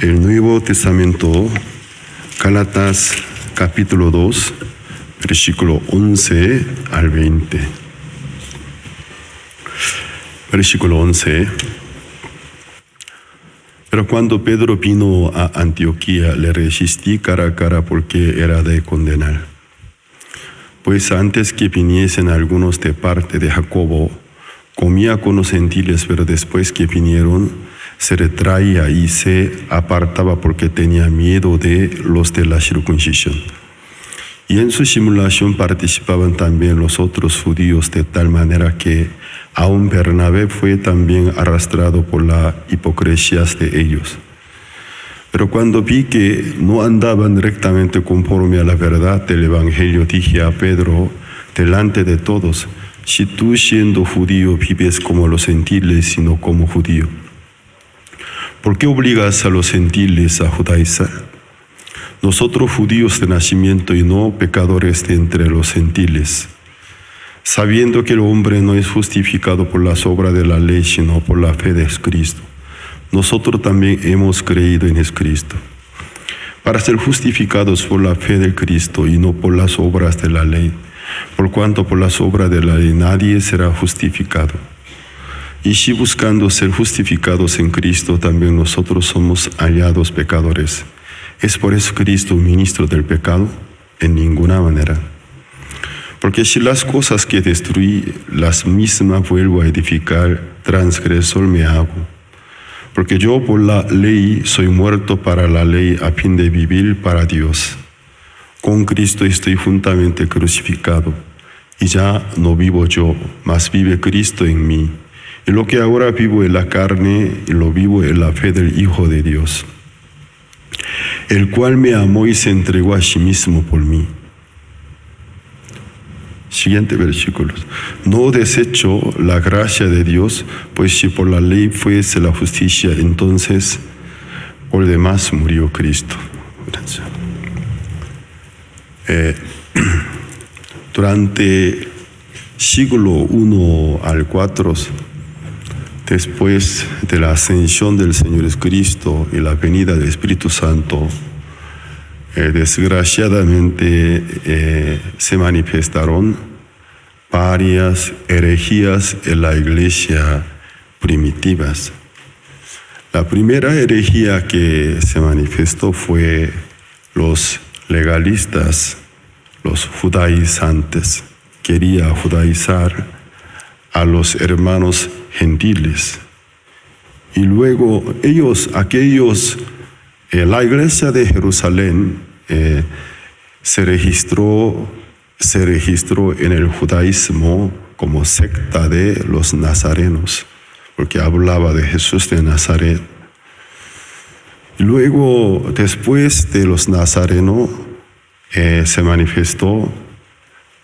El Nuevo Testamento, Gálatas capítulo 2, versículo 11 al 20. Versículo 11. Pero cuando Pedro vino a Antioquía, le resistí cara a cara porque era de condenar. Pues antes que viniesen algunos de parte de Jacobo, comía con los gentiles, pero después que vinieron, se retraía y se apartaba porque tenía miedo de los de la circuncisión. Y en su simulación participaban también los otros judíos, de tal manera que aun Bernabé fue también arrastrado por la hipocresía de ellos. Pero cuando vi que no andaban rectamente conforme a la verdad del Evangelio, dije a Pedro delante de todos: si tú, siendo judío, vives como los gentiles y no como judío, ¿por qué obligas a los gentiles a judaizar? Nosotros judíos de nacimiento y no pecadores de entre los gentiles, sabiendo que el hombre no es justificado por las obras de la ley, sino por la fe de Jesucristo. Nosotros también hemos creído en Jesucristo, para ser justificados por la fe de Cristo y no por las obras de la ley, por cuanto por las obras de la ley nadie será justificado. Y si buscando ser justificados en Cristo, también nosotros somos hallados pecadores, ¿es por eso Cristo ministro del pecado? En ninguna manera. Porque si las cosas que destruí, las mismas vuelvo a edificar, transgresor me hago. Porque yo por la ley soy muerto para la ley, a fin de vivir para Dios. Con Cristo estoy juntamente crucificado, y ya no vivo yo, mas vive Cristo en mí. Y lo que ahora vivo en la carne, lo vivo en la fe del Hijo de Dios, el cual me amó y se entregó a sí mismo por mí. Siguiente versículo. No desecho la gracia de Dios, pues si por la ley fuese la justicia, entonces por demás murió Cristo. Durante siglo I al IV, después de la ascensión del Señor Jesucristo y la venida del Espíritu Santo, desgraciadamente se manifestaron varias herejías en la iglesia primitivas. La primera herejía que se manifestó fue los legalistas, los judaizantes. Quería judaizar a los hermanos gentiles. Y luego la iglesia de Jerusalén se registró en el judaísmo como secta de los nazarenos, porque hablaba de Jesús de Nazaret. Y luego, después de los nazarenos, se manifestó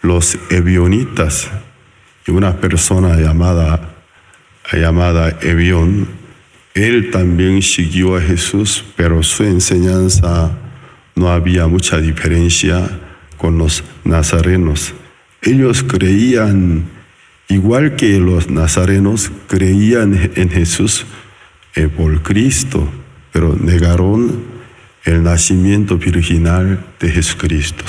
los ebionitas, y una persona llamada Ebión, él también siguió a Jesús, pero su enseñanza no había mucha diferencia con los nazarenos. Ellos creían, igual que los nazarenos, creían en Jesús por Cristo, pero negaron el nacimiento virginal de Jesucristo.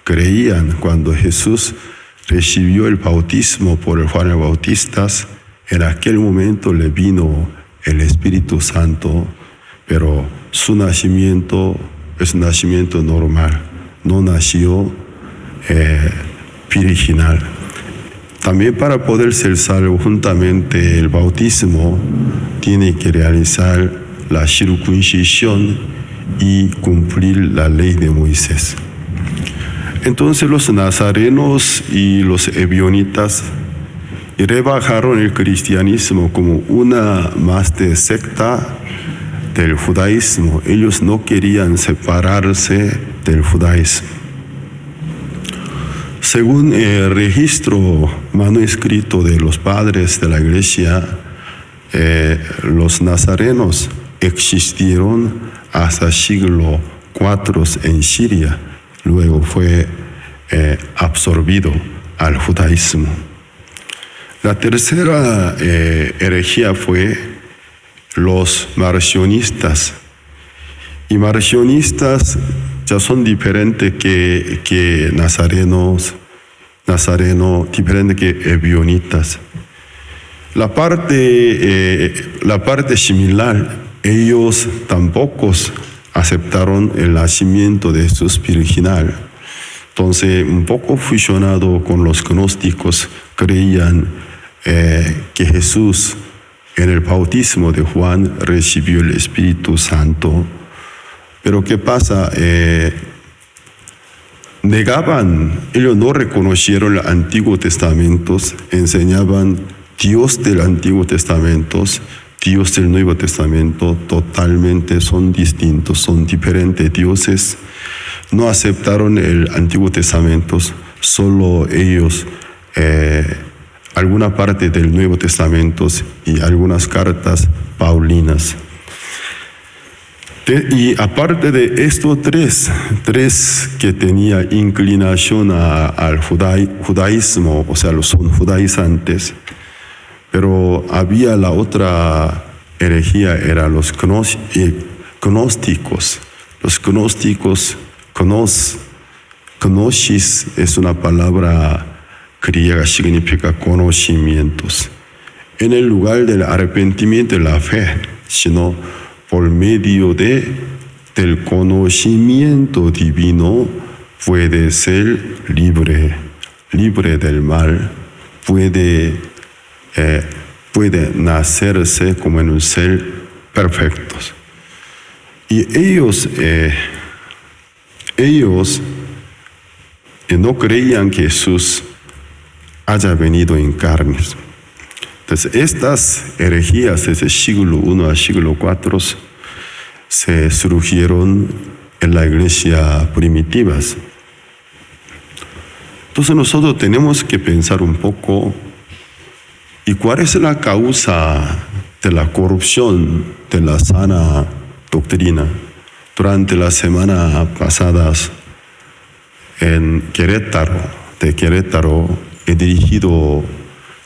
Creían cuando Jesús recibió el bautismo por Juan el Bautista, en aquel momento le vino el Espíritu Santo, pero su nacimiento es un nacimiento normal, no nació virginal. También para poder ser salvo, juntamente el bautismo tiene que realizar la circuncisión y cumplir la ley de Moisés. Entonces los nazarenos y los ebionitas rebajaron el cristianismo como una más de secta del judaísmo. Ellos no querían separarse del judaísmo. Según el registro manuscrito de los padres de la iglesia, los nazarenos existieron hasta siglo IV en Siria, luego fue absorbido al judaísmo. La tercera herejía fue los marcionistas. Y marcionistas ya son diferentes que nazareno, diferente que ebionitas. La parte similar, ellos tampoco aceptaron el nacimiento de Jesús virginal. Entonces, un poco fusionado con los gnósticos, creían que Jesús en el bautismo de Juan recibió el Espíritu Santo. Pero ¿qué pasa? Negaban, ellos no reconocieron el Antiguo Testamento, enseñaban Dios del Antiguo Testamento, Dios del Nuevo Testamento, totalmente son distintos, son diferentes dioses. No aceptaron el Antiguo Testamento, solo ellos, alguna parte del Nuevo Testamento y algunas cartas paulinas. Y aparte de estos tres que tenía inclinación al judaísmo, o sea, son judaizantes, pero había la otra herejía, eran los gnósticos. Los gnósticos, gnosis es una palabra griega, significa conocimientos. En el lugar del arrepentimiento de la fe, sino por medio del conocimiento divino, puede ser libre del mal, puede nacerse como en un ser perfecto. Y ellos no creían que Jesús haya venido en carnes. Entonces, estas herejías desde el siglo I al siglo IV se surgieron en la iglesia primitiva. Entonces, nosotros tenemos que pensar un poco, ¿y cuál es la causa de la corrupción de la sana doctrina? Durante la semana pasada en Querétaro, he dirigido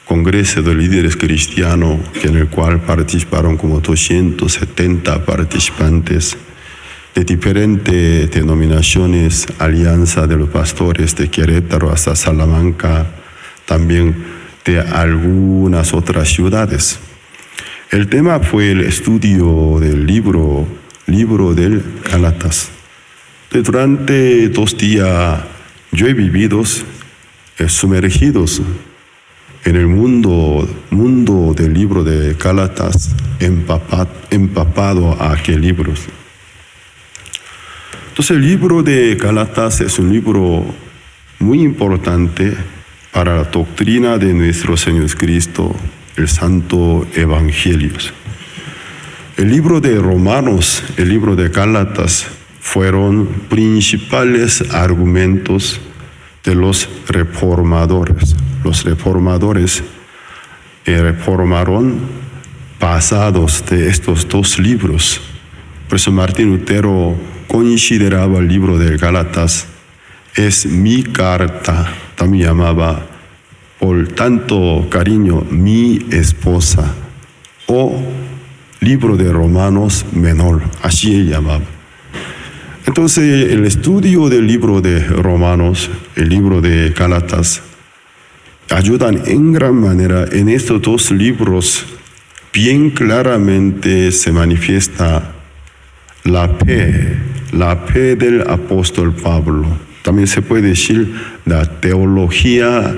congreso de líderes cristianos, en el cual participaron como 270 participantes de diferentes denominaciones, Alianza de los Pastores de Querétaro hasta Salamanca, también de algunas otras ciudades. El tema fue el estudio del libro del Gálatas. Durante 2 días yo he vivido sumergidos en el mundo del libro de Gálatas, empapado a aquel libro. Entonces el libro de Gálatas es un libro muy importante para la doctrina de nuestro Señor Jesucristo, el Santo Evangelio. El libro de Romanos, el libro de Gálatas fueron principales argumentos de los reformadores. Los reformadores reformaron basados de estos 2 libros. Por eso Martín Lutero consideraba el libro de Gálatas es mi carta, también llamaba por tanto cariño mi esposa, o libro de Romanos menor, así él llamaba. Entonces el estudio del libro de Romanos, el libro de Gálatas, ayudan en gran manera. En estos 2 libros bien claramente se manifiesta la fe del apóstol Pablo. También se puede decir la teología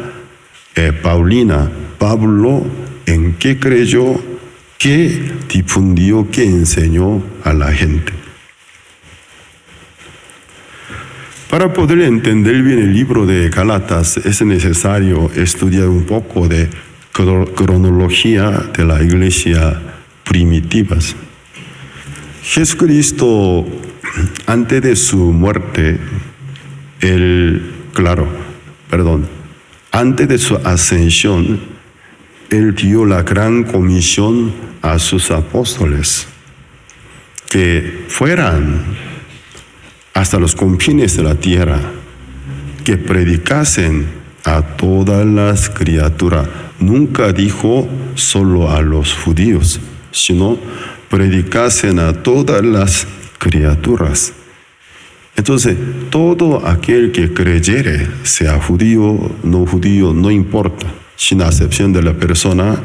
paulina. Pablo en qué creyó, qué difundió, qué enseñó a la gente. Para poder entender bien el libro de Gálatas es necesario estudiar un poco de cronología de la iglesia primitiva. Jesucristo, antes de su muerte, antes de su ascensión, Él dio la gran comisión a sus apóstoles, que fueran hasta los confines de la tierra, que predicasen a todas las criaturas. Nunca dijo solo a los judíos, sino predicasen a todas las criaturas. Entonces, todo aquel que creyere, sea judío, no importa, sin excepción de la persona,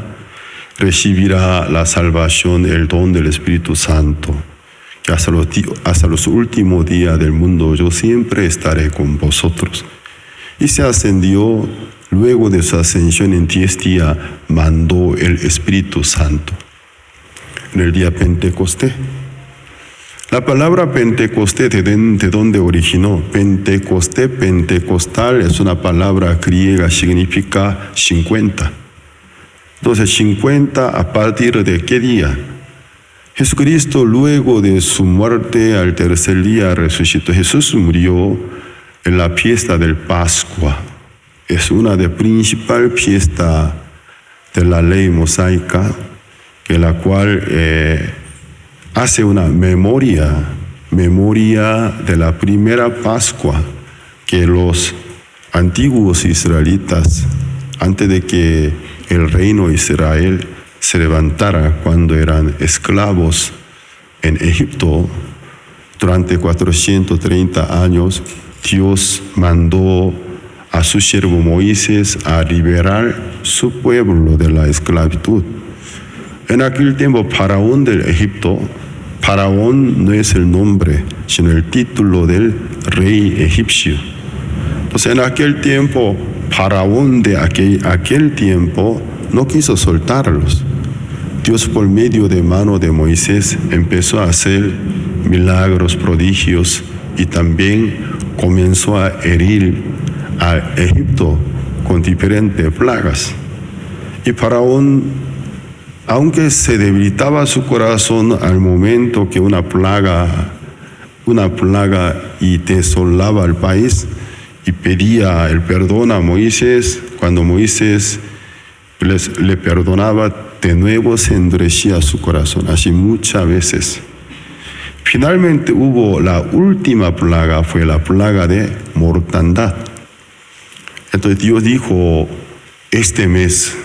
recibirá la salvación, el don del Espíritu Santo, que hasta los últimos días del mundo yo siempre estaré con vosotros. Y se ascendió, luego de su ascensión en 10 días, mandó el Espíritu Santo. En el día Pentecostés. La palabra Pentecostés, ¿de dónde originó? Pentecostés, pentecostal, es una palabra griega, significa 50. Entonces, 50 a partir de ¿qué día? Jesucristo, luego de su muerte, al tercer día resucitó. Jesús murió en la fiesta del Pascua. Es una de principal fiesta de la ley mosaica, que la cual hace una memoria de la primera Pascua que los antiguos israelitas, antes de que el reino de Israel se levantara, cuando eran esclavos en Egipto, durante 430 años, Dios mandó a su siervo Moisés a liberar su pueblo de la esclavitud. En aquel tiempo, Faraón del Egipto, Faraón no es el nombre, sino el título del rey egipcio. Entonces, en aquel tiempo, Faraón de aquel tiempo no quiso soltarlos. Dios, por medio de mano de Moisés, empezó a hacer milagros, prodigios, y también comenzó a herir a Egipto con diferentes plagas. Y Faraón, aunque se debilitaba su corazón al momento que una plaga y desolaba el país, y pedía el perdón a Moisés, cuando Moisés le perdonaba, de nuevo se endurecía su corazón, así muchas veces. Finalmente hubo la última plaga, fue la plaga de mortandad. Entonces Dios dijo, este mes,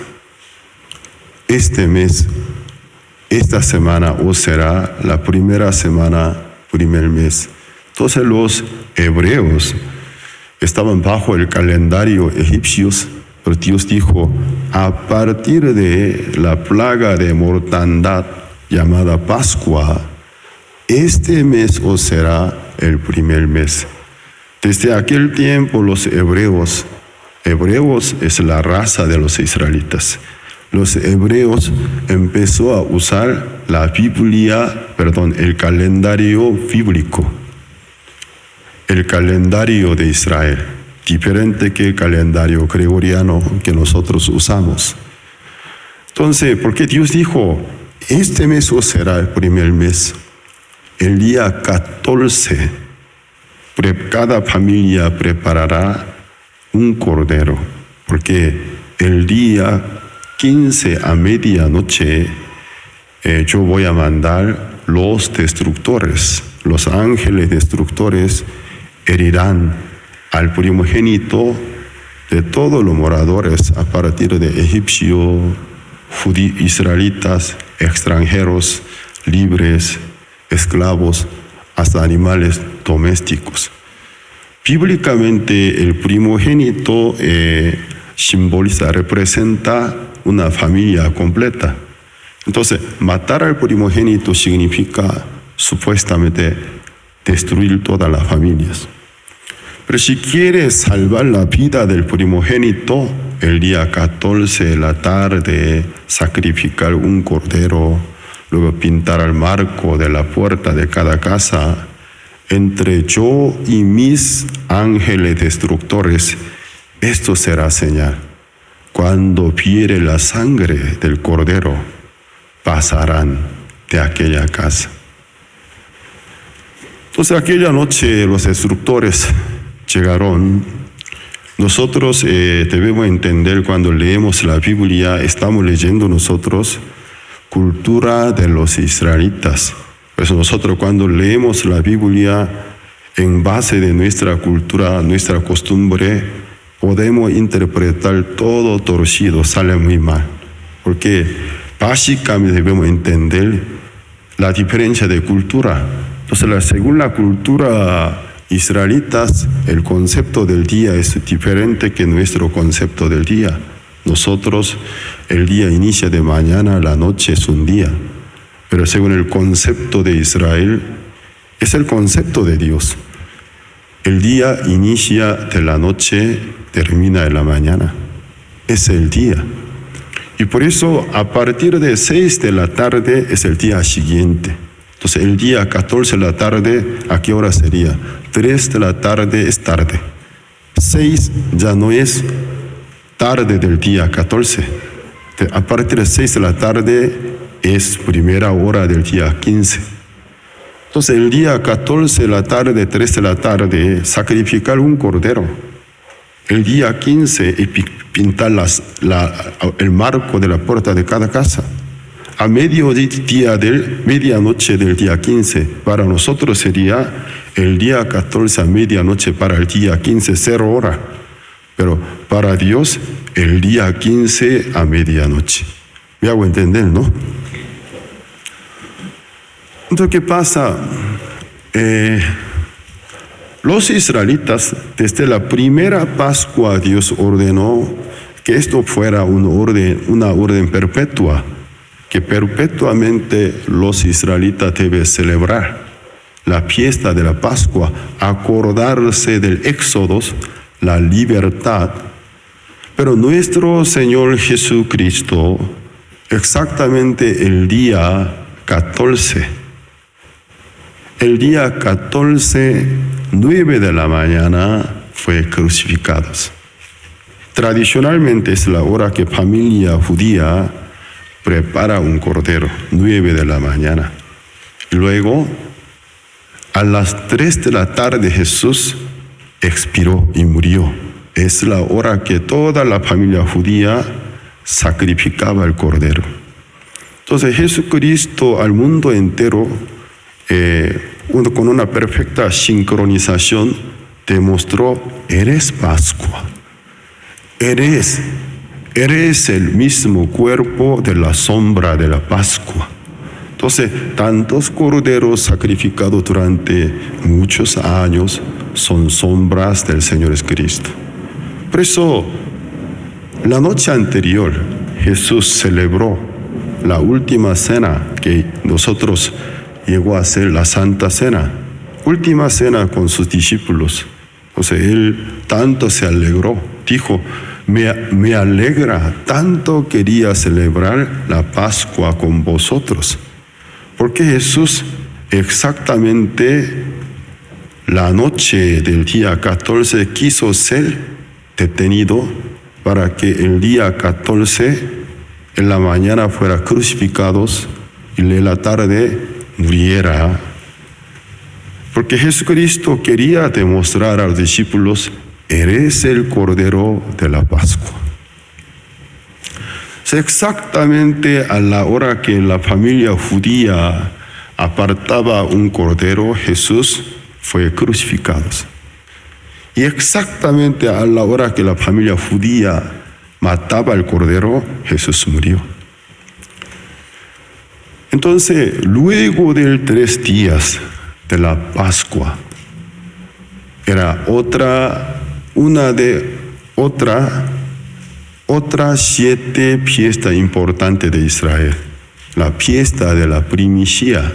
esta semana os será la primera semana, primer mes. Entonces los hebreos estaban bajo el calendario egipcio, pero Dios dijo, a partir de la plaga de mortandad llamada Pascua, este mes os será el primer mes. Desde aquel tiempo los hebreos es la raza de los israelitas. Los hebreos empezó a usar el calendario bíblico, el calendario de Israel, diferente que el calendario gregoriano que nosotros usamos. Entonces, porque Dios dijo, este mes os será el primer mes, el día 14, cada familia preparará un cordero, porque el día 15 a medianoche yo voy a mandar los destructores, los ángeles destructores herirán al primogénito de todos los moradores a partir de egipcios, israelitas, extranjeros, libres, esclavos, hasta animales domésticos. Bíblicamente el primogénito representa una familia completa. Entonces, matar al primogénito significa supuestamente destruir todas las familias. Pero si quieres salvar la vida del primogénito, el día 14 de la tarde, sacrificar un cordero, luego pintar el marco de la puerta de cada casa, entre yo y mis ángeles destructores, esto será señal. Cuando viere la sangre del cordero, pasarán de aquella casa. Entonces aquella noche los destructores llegaron, Nosotros debemos entender cuando leemos la Biblia, estamos leyendo nosotros cultura de los israelitas. Por eso nosotros cuando leemos la Biblia en base de nuestra cultura, nuestra costumbre, podemos interpretar todo torcido, sale muy mal. Porque básicamente debemos entender la diferencia de cultura. Entonces, según la cultura israelita, el concepto del día es diferente que nuestro concepto del día. Nosotros, el día inicia de mañana, la noche es un día. Pero según el concepto de Israel, es el concepto de Dios. El día inicia de la noche, termina en la mañana. Es el día. Y por eso, a partir de 6 de la tarde es el día siguiente. Entonces, el día 14 de la tarde, ¿a qué hora sería? 3 de la tarde es tarde. 6 ya no es tarde del día 14. A partir de 6 de la tarde es primera hora del día 15. Entonces, el día 14 de la tarde, 3 de la tarde, sacrificar un cordero. El día 15 es pintar el marco de la puerta de cada casa. A medianoche del día 15, para nosotros sería el día 14 a medianoche, para el día 15, 0 hora. Pero para Dios, el día 15 a medianoche. Me hago entender, ¿no? Entonces, ¿qué pasa? Los israelitas, desde la primera Pascua, Dios ordenó que esto fuera una orden perpetua, que perpetuamente los israelitas deben celebrar la fiesta de la Pascua, acordarse del Éxodo, la libertad. Pero nuestro Señor Jesucristo, exactamente el día 14, el día 14, 9 de la mañana, fue crucificado. Tradicionalmente es la hora que familia judía prepara un cordero, 9 de la mañana. Luego, a las 3 de la tarde Jesús expiró y murió. Es la hora que toda la familia judía sacrificaba el cordero. Entonces Jesucristo al mundo entero, con una perfecta sincronización, demostró: eres Pascua, eres el mismo cuerpo de la sombra de la Pascua. Entonces, tantos corderos sacrificados durante muchos años son sombras del Señor Jesucristo. Por eso, la noche anterior, Jesús celebró la última cena que nosotros llegó a ser la Santa Cena, última cena con sus discípulos. Entonces, él tanto se alegró, dijo: me alegra, tanto quería celebrar la Pascua con vosotros. Porque Jesús exactamente la noche del día 14 quiso ser detenido para que el día 14 en la mañana fuera crucificados y en la tarde muriera. Porque Jesucristo quería demostrar a los discípulos: eres el Cordero de la Pascua. Exactamente a la hora que la familia judía apartaba un cordero, Jesús fue crucificado. Y exactamente a la hora que la familia judía mataba el cordero, Jesús murió. Entonces, luego de 3 días de la Pascua, era otra 7 fiestas importantes de Israel, la fiesta de la primicia.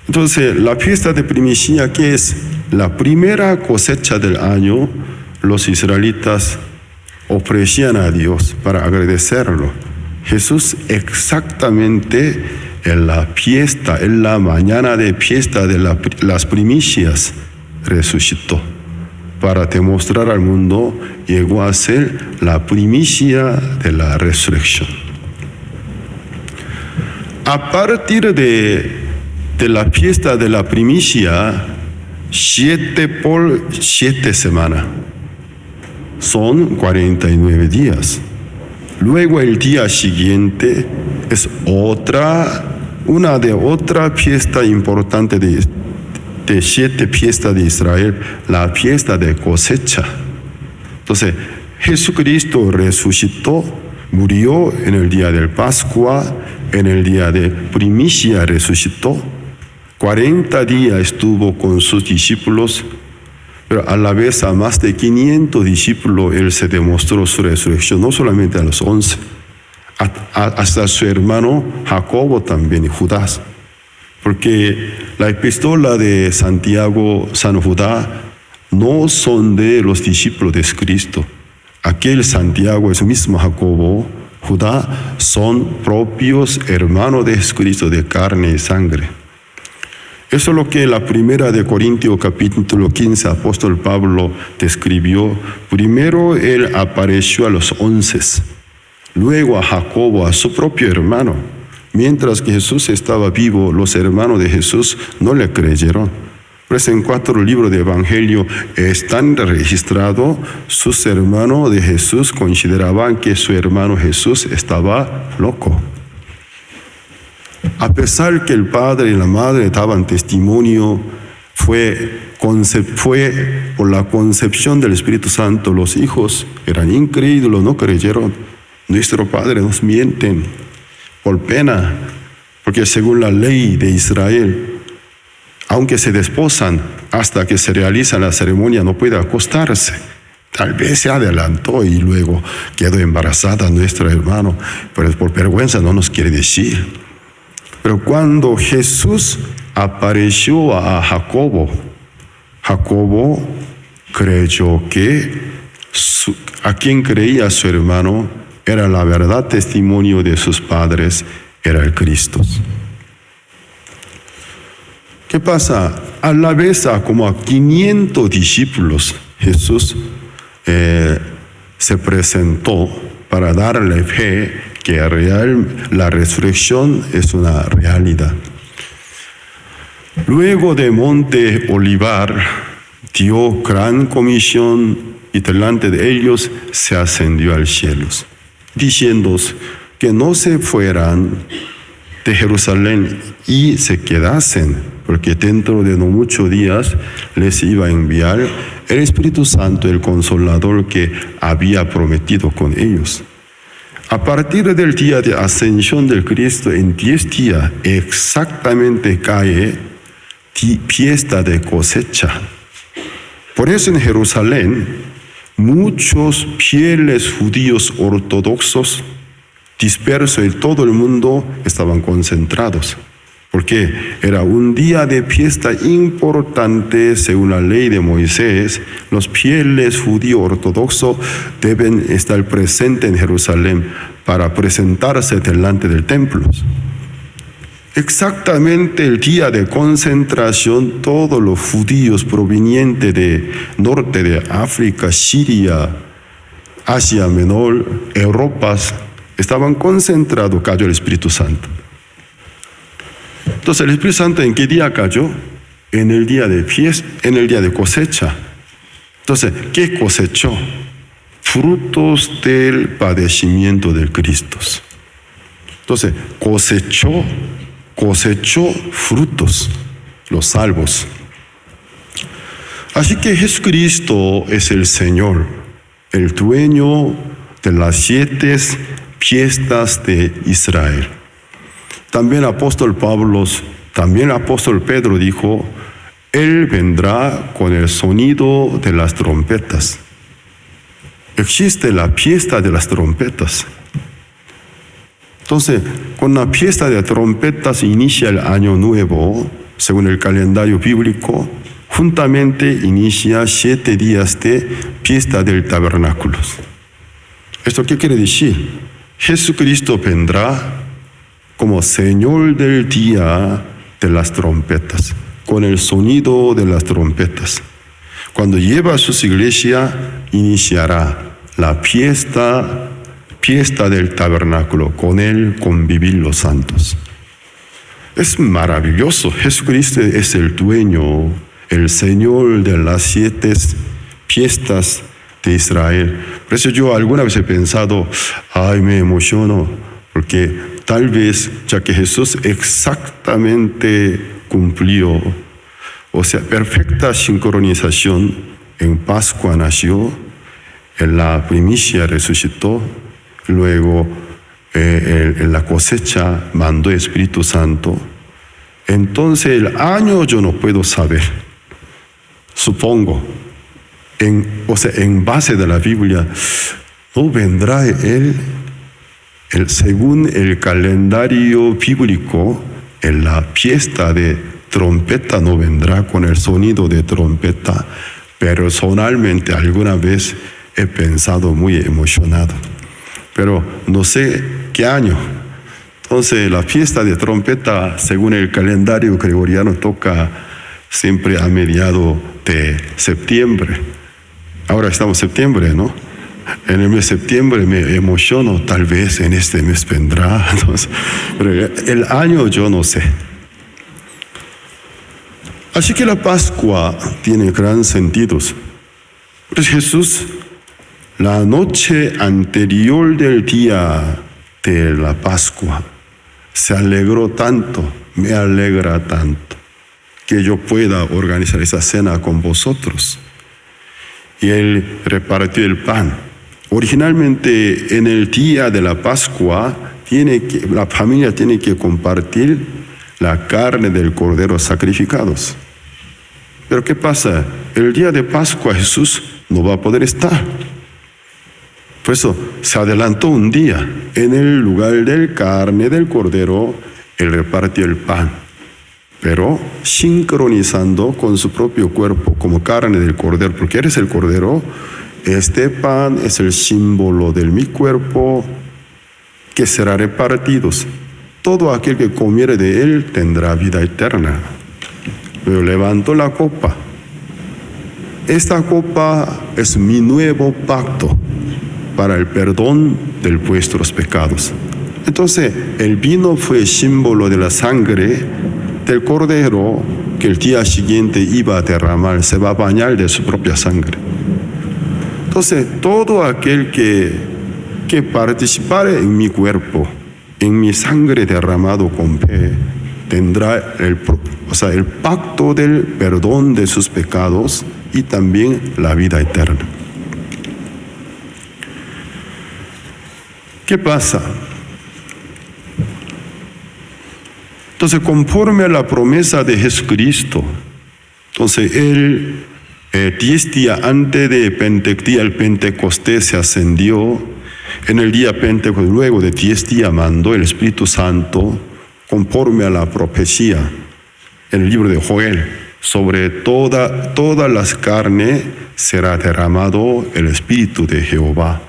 Entonces, la fiesta de primicia, ¿qué es? La primera cosecha del año, los israelitas ofrecían a Dios para agradecerlo. Jesús exactamente en la fiesta, en la mañana de fiesta de las primicias, resucitó. Para demostrar al mundo, llegó a ser la primicia de la resurrección. A partir de la fiesta de la primicia, 7 por 7 semanas, son 49 días. Luego el día siguiente es otra fiesta importante de 7 fiestas de Israel, la fiesta de cosecha. Entonces, Jesucristo resucitó, murió en el día del Pascua, en el día de primicia resucitó. 40 días estuvo con sus discípulos, pero a la vez a más de 500 discípulos Él se demostró su resurrección, no solamente a los 11, hasta su hermano Jacobo también y Judas. Porque la epístola de Santiago, San Judas, no son de los discípulos de Cristo. Aquel Santiago, es mismo Jacobo, Judas, son propios hermanos de Cristo de carne y sangre. Eso es lo que la primera de Corintios capítulo 15, apóstol Pablo describió. Primero él apareció a los 11, luego a Jacobo, a su propio hermano. Mientras que Jesús estaba vivo, los hermanos de Jesús no le creyeron. Por eso en 4 libros de Evangelio están registrados, sus hermanos de Jesús consideraban que su hermano Jesús estaba loco. A pesar que el padre y la madre daban testimonio, fue por la concepción del Espíritu Santo, los hijos eran incrédulos, no creyeron. Nuestro padre nos mienten por pena, porque según la ley de Israel, aunque se desposan hasta que se realiza la ceremonia, no puede acostarse. Tal vez se adelantó y luego quedó embarazada nuestro hermano, pero por vergüenza no nos quiere decir. Pero cuando Jesús apareció a Jacobo creyó que a quien creía su hermano era la verdad, testimonio de sus padres, era el Cristo. ¿Qué pasa? A la vez, como a 500 discípulos, Jesús se presentó para darle fe que la resurrección es una realidad. Luego de Monte Olivar, dio gran comisión y delante de ellos se ascendió al cielo, diciendo que no se fueran de Jerusalén y se quedasen, porque dentro de no muchos días les iba a enviar el Espíritu Santo, el Consolador que había prometido con ellos. A partir del día de ascensión del Cristo, en 10 días exactamente cae fiesta de cosecha. Por eso en Jerusalén, muchos fieles judíos ortodoxos dispersos en todo el mundo estaban concentrados, porque era un día de fiesta importante según la ley de Moisés. Los fieles judíos ortodoxos deben estar presentes en Jerusalén para presentarse delante del templo. Exactamente el día de concentración, todos los judíos provenientes de norte de África, Siria, Asia Menor, Europa, estaban concentrados, cayó el Espíritu Santo. Entonces, ¿el Espíritu Santo en qué día cayó? En el día de fiesta, en el día de cosecha. Entonces, ¿qué cosechó? Frutos del padecimiento del Cristo. Entonces, cosechó frutos, los salvos. Así que Jesucristo es el Señor, el dueño de las 7 fiestas de Israel. También el apóstol Pedro dijo, Él vendrá con el sonido de las trompetas. Existe la fiesta de las trompetas. Entonces, con la fiesta de trompetas inicia el año nuevo, según el calendario bíblico. Juntamente inicia 7 días de fiesta del tabernáculo. ¿Esto qué quiere decir? Jesucristo vendrá como Señor del día de las trompetas, con el sonido de las trompetas. Cuando lleva a sus iglesias, iniciará la fiesta del tabernáculo, con él convivir los santos. Es maravilloso. Jesucristo es el dueño, el Señor de las 7 fiestas de Israel. Por eso yo alguna vez he pensado, me emociono, porque tal vez, ya que Jesús exactamente cumplió, o sea, perfecta sincronización, en Pascua nació, en la primicia resucitó, luego en la cosecha mandó Espíritu Santo. Entonces el año yo no puedo saber, supongo, en base de la Biblia, no vendrá él, según el calendario bíblico, en la fiesta de trompeta no vendrá con el sonido de trompeta. Personalmente alguna vez he pensado muy emocionado, pero no sé qué año. Entonces la fiesta de trompeta, según el calendario gregoriano, toca siempre a mediados de septiembre. Ahora estamos en septiembre, ¿no? En el mes de septiembre me emociono, tal vez en este mes vendrá. Entonces, pero el año yo no sé. Así que la Pascua tiene gran sentido. Pues Jesús, la noche anterior del día de la Pascua, se alegró tanto, me alegra tanto, que yo pueda organizar esa cena con vosotros. Y Él repartió el pan. Originalmente, en el día de la Pascua, la familia tiene que compartir la carne del cordero sacrificados. Pero ¿qué pasa? El día de Pascua Jesús no va a poder estar. Por eso se adelantó un día. En el lugar del carne del cordero, Él repartió el pan, pero sincronizando con su propio cuerpo como carne del cordero, porque eres el cordero. Este pan es el símbolo de mi cuerpo que será repartido. Todo aquel que comiere de él tendrá vida eterna. Luego levantó la copa. Esta copa es mi nuevo pacto para el perdón de vuestros pecados. Entonces, el vino fue símbolo de la sangre del cordero que el día siguiente iba a derramar, se va a bañar de su propia sangre. Entonces, todo aquel que participare en mi cuerpo, en mi sangre derramado con fe, tendrá el pacto del perdón de sus pecados y también la vida eterna. ¿Qué pasa? Entonces, conforme a la promesa de Jesucristo, entonces Él, 10 días antes de Pentecostés se ascendió. En el día Pentecostés, luego de 10 días, mandó el Espíritu Santo, conforme a la profecía en el libro de Joel, sobre todas las carnes será derramado el Espíritu de Jehová.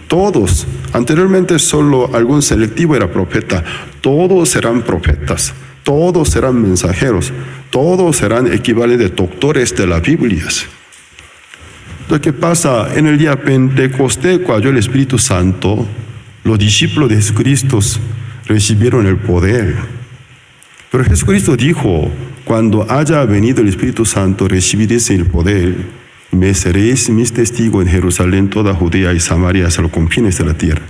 Todos, anteriormente solo algún selectivo era profeta, todos serán profetas, todos serán mensajeros, todos serán equivalentes doctores de las Biblias. Lo que pasa en el día Pentecostés, cuando el Espíritu Santo, los discípulos de Jesucristo recibieron el poder. Pero Jesucristo dijo, cuando haya venido el Espíritu Santo, recibiréis el poder, me seréis mis testigos en Jerusalén, toda Judea y Samaria, hasta los confines de la tierra.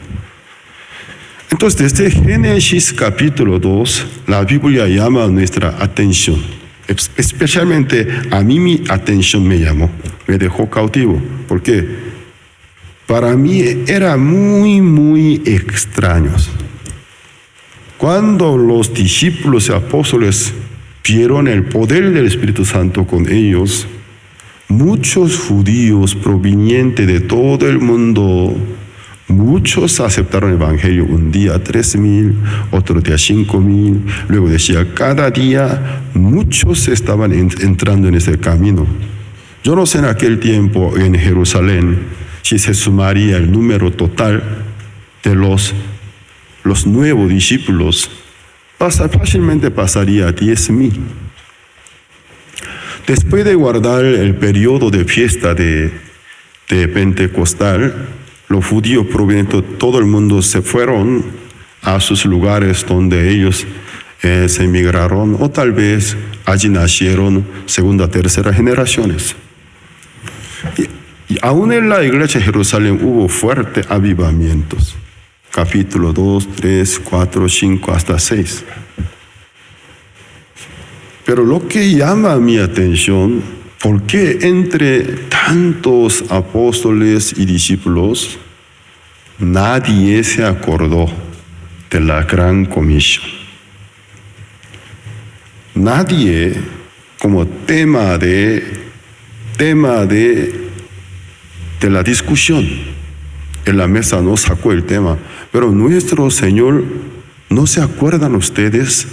Entonces, desde Génesis capítulo 2, la Biblia llama nuestra atención. Especialmente a mí mi atención me llamó, me dejó cautivo, porque para mí era muy, muy extraño. Cuando los discípulos y apóstoles vieron el poder del Espíritu Santo con ellos, muchos judíos provenientes de todo el mundo, muchos aceptaron el Evangelio. Un día 3,000, otro día 5,000. Luego decía, cada día muchos estaban entrando en ese camino. Yo no sé en aquel tiempo en Jerusalén si se sumaría el número total de los nuevos discípulos. Fácilmente pasaría a 10,000. Después de guardar el periodo de fiesta de Pentecostal, los judíos provenientes de todo el mundo se fueron a sus lugares donde ellos se emigraron, o tal vez allí nacieron segunda, tercera generaciones. Y aún en la iglesia de Jerusalén hubo fuertes avivamientos. Capítulo 2, 3, 4, 5, hasta 6. Pero lo que llama mi atención, ¿por qué entre tantos apóstoles y discípulos nadie se acordó de la gran comisión? Nadie como tema de la discusión en la mesa no sacó el tema, pero nuestro Señor, ¿no se acuerdan ustedes?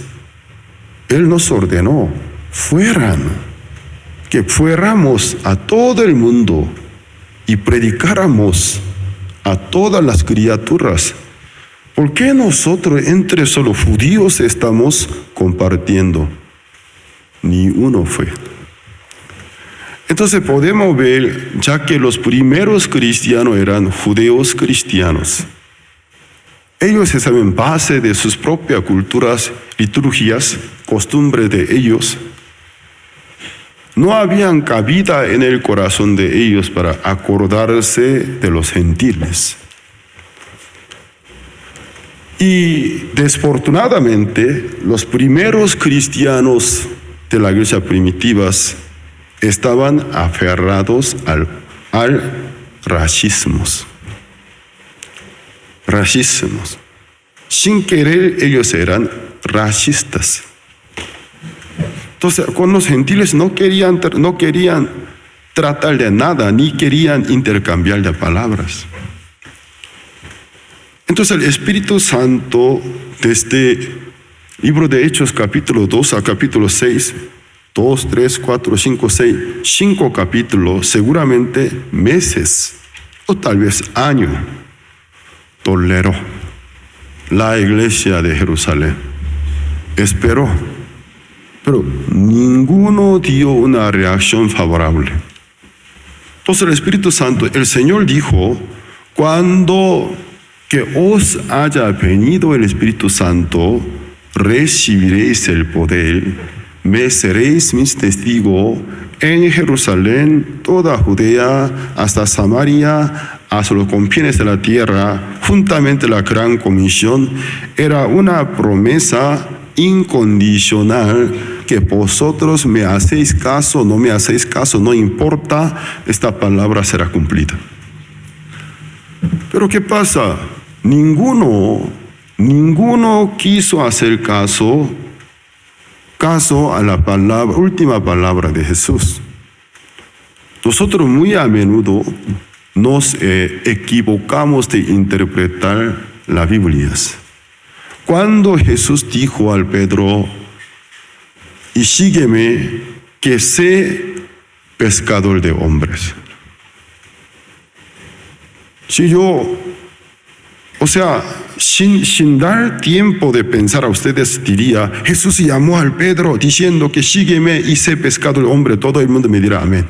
Él nos ordenó, que fuéramos a todo el mundo y predicáramos a todas las criaturas. ¿Por qué nosotros entre solo judíos estamos compartiendo? Ni uno fue. Entonces podemos ver, ya que los primeros cristianos eran judíos cristianos, ellos saben base de sus propias culturas, liturgias, costumbres de ellos. No habían cabida en el corazón de ellos para acordarse de los gentiles. Y desafortunadamente, los primeros cristianos de la iglesia primitivas estaban aferrados al racismo. Sin querer, ellos eran racistas. Entonces, con los gentiles no querían tratar de nada, ni querían intercambiar de palabras. Entonces, el Espíritu Santo, desde libro de Hechos, capítulo 2 a capítulo 6, 2, 3, 4, 5, 6, 5 capítulos, seguramente meses, o tal vez años, toleró la iglesia de Jerusalén. Esperó, pero ninguno dio una reacción favorable. Entonces el Espíritu Santo, el Señor dijo, cuando que os haya venido el Espíritu Santo, recibiréis el poder, me seréis mis testigos en Jerusalén, toda Judea, hasta Samaria, hasta los confines de la tierra, juntamente la gran comisión. Era una promesa incondicional que vosotros me hacéis caso, no me hacéis caso, no importa, esta palabra será cumplida. Pero ¿qué pasa? Ninguno quiso hacer caso a la última palabra de Jesús. Nosotros muy a menudo nos equivocamos de interpretar las Biblias. Cuando Jesús dijo al Pedro, y sígueme, que sé pescador de hombres. Si yo, sin dar tiempo de pensar a ustedes, diría, Jesús llamó al Pedro diciendo que sígueme y sé pescador de hombres, todo el mundo me dirá amén.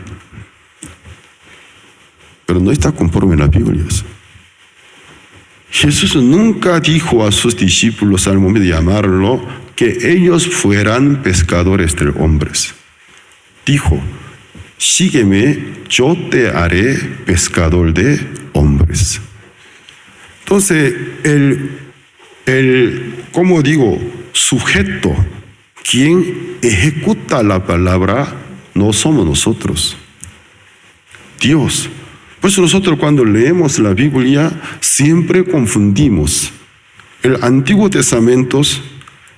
Pero no está conforme a las Biblias. Jesús nunca dijo a sus discípulos al momento de llamarlo que ellos fueran pescadores de hombres. Dijo, sígueme, yo te haré pescador de hombres. Entonces, sujeto, quien ejecuta la palabra, no somos nosotros, Dios. Por eso nosotros cuando leemos la Biblia siempre confundimos. El Antiguo Testamento,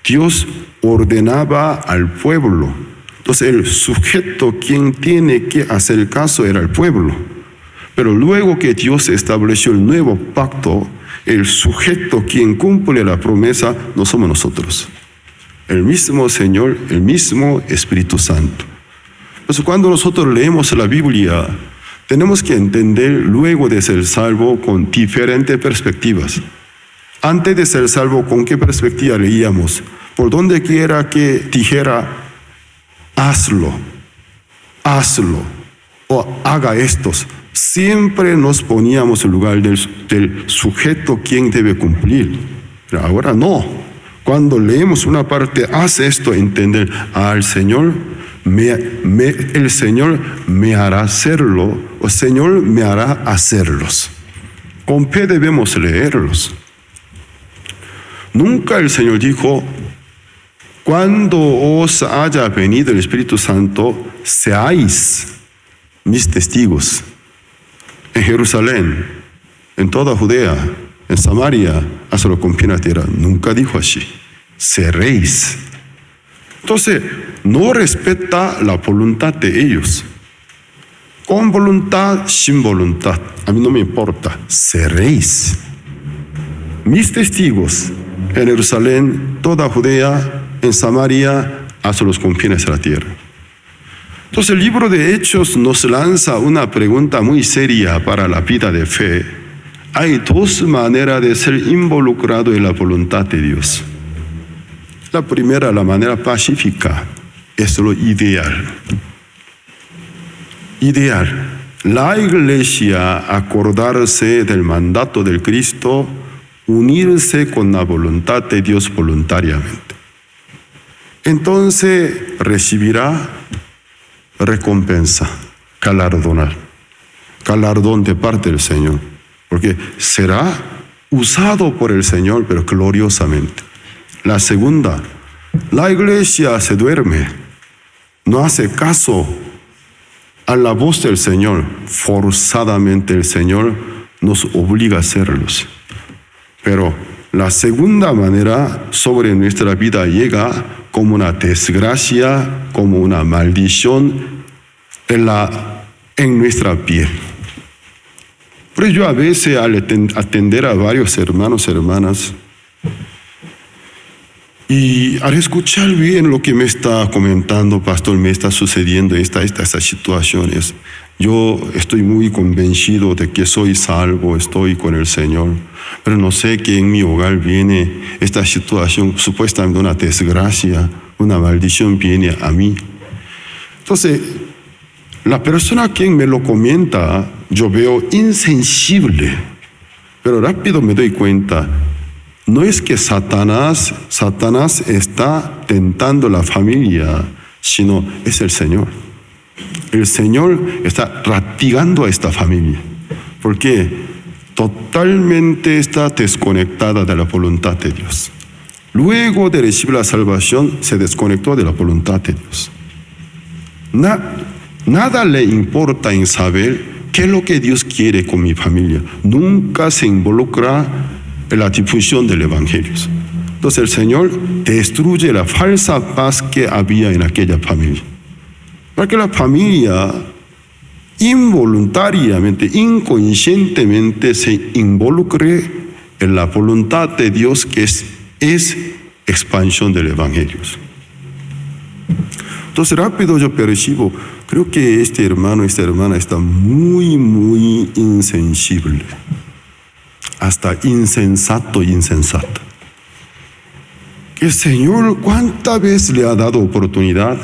Dios ordenaba al pueblo. Entonces el sujeto quien tiene que hacer caso era el pueblo. Pero luego que Dios estableció el nuevo pacto, el sujeto quien cumple la promesa no somos nosotros. El mismo Señor, el mismo Espíritu Santo. Entonces cuando nosotros leemos la Biblia, tenemos que entender luego de ser salvo con diferentes perspectivas. Antes de ser salvo, ¿con qué perspectiva leíamos? Por donde quiera que dijera, hazlo, o haga estos. Siempre nos poníamos en lugar del sujeto quien debe cumplir. Pero ahora no. Cuando leemos una parte, haz esto, entender, el Señor me hará hacerlo. el Señor me hará hacerlos. Con fe debemos leerlos. Nunca el Señor dijo, cuando os haya venido el Espíritu Santo, seáis mis testigos en Jerusalén, en toda Judea, en Samaria, hasta los confines de la tierra. Nunca dijo así. Seréis. Entonces, no respeta la voluntad de ellos. Con voluntad, sin voluntad, a mí no me importa. Seréis mis testigos en Jerusalén, toda Judea, en Samaria, hasta los confines de la tierra. Entonces el libro de Hechos nos lanza una pregunta muy seria para la vida de fe. Hay dos maneras de ser involucrado en la voluntad de Dios. La primera, la manera pacífica, es lo ideal. Ideal. La iglesia acordarse del mandato del Cristo, unirse con la voluntad de Dios voluntariamente. Entonces recibirá recompensa, galardón de parte del Señor, porque será usado por el Señor, pero gloriosamente. La segunda, la iglesia se duerme, no hace caso a la voz del Señor. Forzadamente el Señor nos obliga a hacerlos. Pero la segunda manera sobre nuestra vida llega como una desgracia, como una maldición en nuestra piel. Pero yo a veces al atender a varios hermanos, hermanas, y al escuchar bien lo que me está comentando, pastor, me está sucediendo estas situaciones, yo estoy muy convencido de que soy salvo, estoy con el Señor, pero no sé que en mi hogar viene esta situación, supuestamente una desgracia, una maldición viene a mí. Entonces, la persona quien me lo comenta, yo veo insensible, pero rápido me doy cuenta. No es que Satanás está tentando la familia, sino es el Señor. El Señor está rastigando a esta familia, porque totalmente está desconectada de la voluntad de Dios. Luego de recibir la salvación, se desconectó de la voluntad de Dios. Nada le importa en saber qué es lo que Dios quiere con mi familia. Nunca se involucra en la difusión del Evangelio. Entonces el Señor destruye la falsa paz que había en aquella familia. Para que la familia involuntariamente, inconscientemente se involucre en la voluntad de Dios, que es expansión del Evangelio. Entonces rápido yo percibo, creo que este hermano, esta hermana está muy, muy insensible. Hasta insensato y insensata. El Señor, ¿cuántas veces le ha dado oportunidad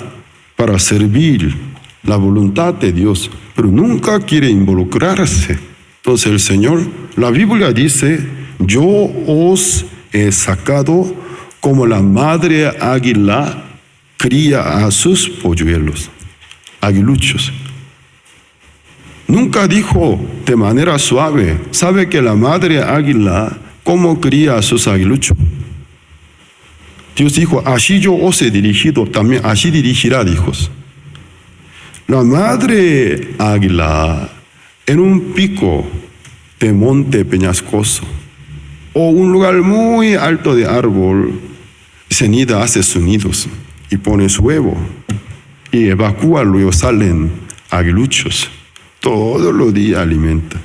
para servir la voluntad de Dios? Pero nunca quiere involucrarse. Entonces el Señor, la Biblia dice, yo os he sacado como la madre águila cría a sus polluelos, aguiluchos. Nunca dijo de manera suave, sabe que la madre águila, ¿cómo cría a sus aguiluchos? Dios dijo, así yo os he dirigido, también así dirigirá, hijos. La madre águila, en un pico de monte peñascoso, o un lugar muy alto de árbol, se nida, hace sus nidos, y pone su huevo, y evacúa, luego salen aguiluchos. Todos los días alimenta.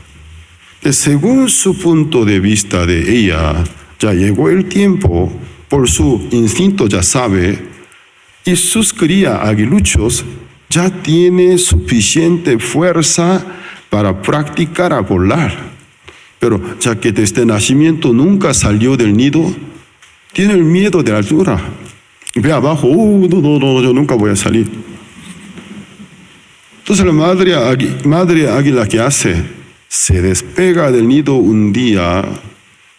Según su punto de vista de ella, ya llegó el tiempo, por su instinto ya sabe, y sus crías aguiluchos ya tiene suficiente fuerza para practicar a volar. Pero ya que desde nacimiento nunca salió del nido, tiene el miedo de la altura. Ve abajo, no, yo nunca voy a salir. Entonces la madre águila, ¿qué hace? Se despega del nido un día,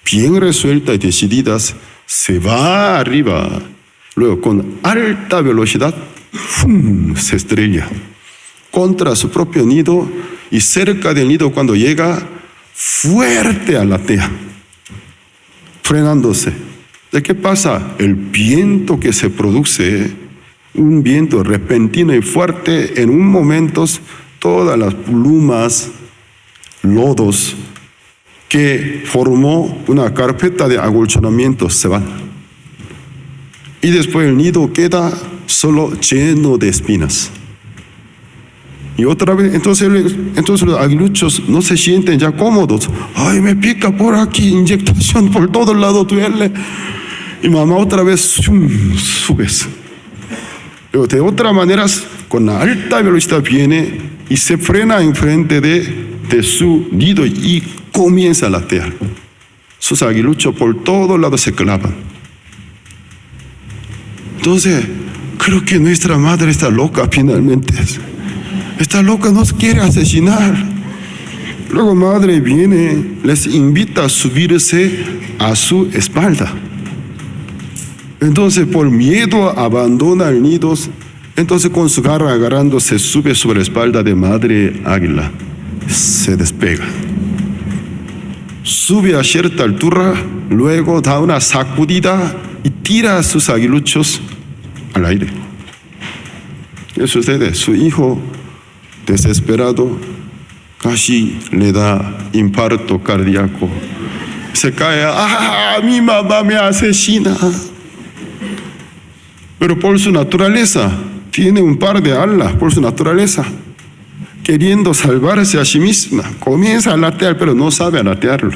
bien resuelta y decidida, se va arriba, luego con alta velocidad, ¡fum!, se estrella contra su propio nido y cerca del nido cuando llega, fuerte aletea, frenándose. ¿De qué pasa? El viento que se produce, un viento repentino y fuerte, en un momento todas las plumas, lodos que formó una carpeta de agolchonamiento se van. Y después el nido queda solo lleno de espinas. Y otra vez, entonces los aguiluchos no se sienten ya cómodos. Ay, me pica por aquí, inyectación por todos lados, duele. Y mamá otra vez subes. Pero de otra manera, con la alta velocidad viene y se frena enfrente de su nido y comienza a latear. Sus aguiluchos por todos lados se clavan. Entonces, creo que nuestra madre está loca finalmente. Está loca, nos quiere asesinar. Luego madre viene, les invita a subirse a su espalda. Entonces por miedo abandona el nido. Entonces con su garra agarrando se sube sobre la espalda de madre águila. Se despega. Sube a cierta altura, luego da una sacudida y tira a sus aguiluchos al aire. ¿Qué sucede? Su hijo, desesperado, casi le da infarto cardíaco. Se cae, ¡ah! Mi mamá me asesina. Pero por su naturaleza, tiene un par de alas, por su naturaleza, queriendo salvarse a sí misma, comienza a latear, pero no sabe latearlo.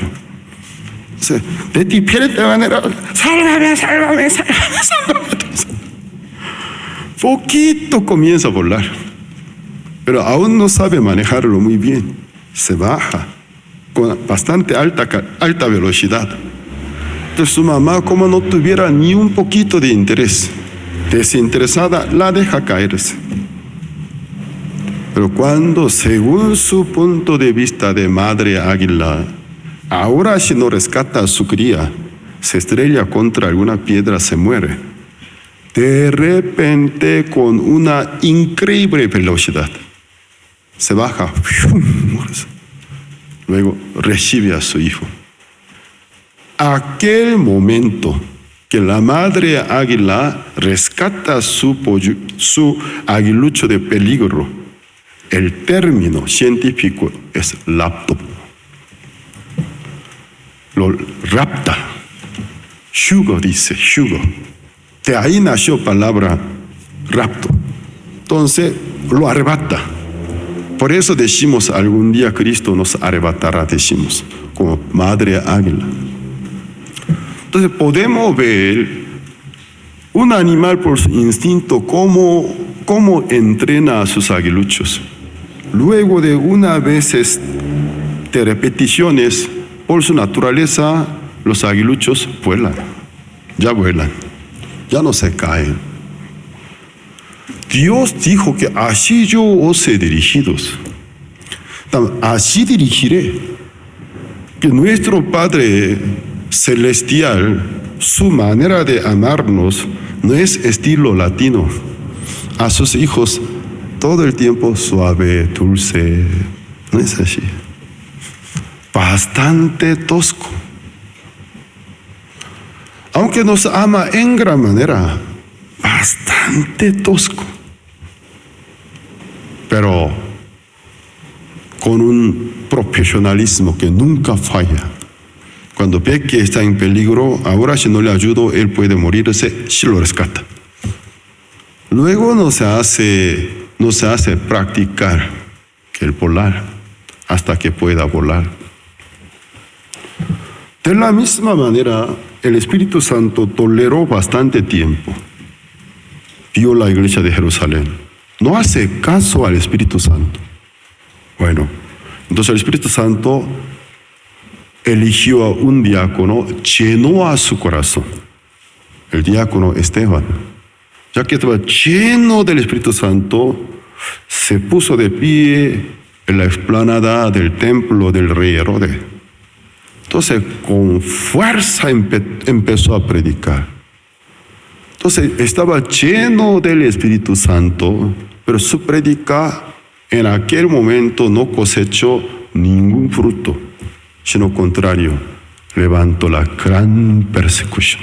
De diferente manera, sálvame, sálvame, sálvame, sálvame. Poquito comienza a volar, pero aún no sabe manejarlo muy bien. Se baja con bastante alta velocidad. Entonces su mamá, como no tuviera ni un poquito de interés, desinteresada, la deja caerse. Pero cuando, según su punto de vista de madre águila, ahora si no rescata a su cría, se estrella contra alguna piedra, se muere. De repente, con una increíble velocidad, se baja, luego recibe a su hijo. Aquel momento que la madre águila rescata su aguilucho de peligro, el término científico es rapto. Lo rapta. Yugo dice, yugo. De ahí nació palabra rapto. Entonces lo arrebata. Por eso decimos, algún día Cristo nos arrebatará, decimos, como madre águila. Entonces podemos ver un animal por su instinto cómo entrena a sus aguiluchos. Luego de una vez de repeticiones, por su naturaleza, los aguiluchos vuelan, ya no se caen. Dios dijo que así yo os he dirigido. Así dirigiré. Que nuestro Padre Celestial, su manera de amarnos no es estilo latino. A sus hijos todo el tiempo suave, dulce. No es así. Bastante tosco. Aunque nos ama en gran manera, bastante tosco. Pero con un profesionalismo que nunca falla. Cuando ve que está en peligro, ahora si no le ayudo, él puede morirse, si lo rescata. Luego no se hace practicar el volar hasta que pueda volar. De la misma manera, el Espíritu Santo toleró bastante tiempo. Vio la iglesia de Jerusalén. No hace caso al Espíritu Santo. Bueno, entonces el Espíritu Santo eligió a un diácono, llenó a su corazón, el diácono Esteban. Ya que estaba lleno del Espíritu Santo, se puso de pie en la explanada del templo del rey Herodes. Entonces, con fuerza empezó a predicar. Entonces, estaba lleno del Espíritu Santo, pero su predica en aquel momento no cosechó ningún fruto, sino contrario, levantó la gran persecución.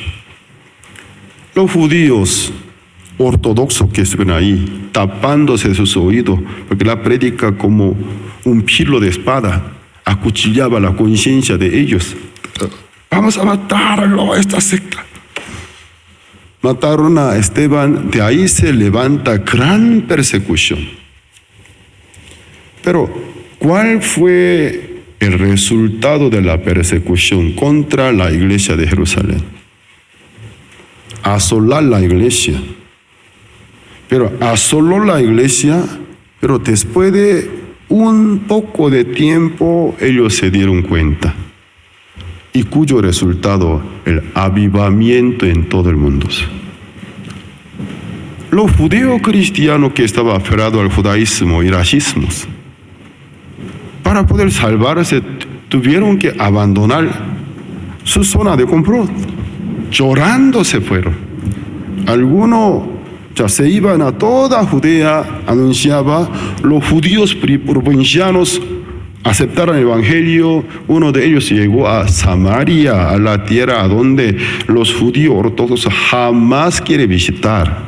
Los judíos ortodoxos que estuvieron ahí, tapándose sus oídos, porque la prédica como un filo de espada acuchillaba la conciencia de ellos. Vamos a matarlo a esta secta. Mataron a Esteban, de ahí se levanta gran persecución. Pero, ¿cuál fue el resultado de la persecución contra la iglesia de Jerusalén? Asolar la iglesia. Pero asoló la iglesia, pero después de un poco de tiempo ellos se dieron cuenta. Y cuyo resultado, el avivamiento en todo el mundo. Los judíos cristianos que estaban aferrados al judaísmo y racismo, para poder salvarse, tuvieron que abandonar su zona de confort. Llorando se fueron. Algunos ya se iban a toda Judea, anunciaba, los judíos provincianos aceptaron el evangelio. Uno de ellos llegó a Samaria, a la tierra donde los judíos ortodoxos jamás quieren visitar.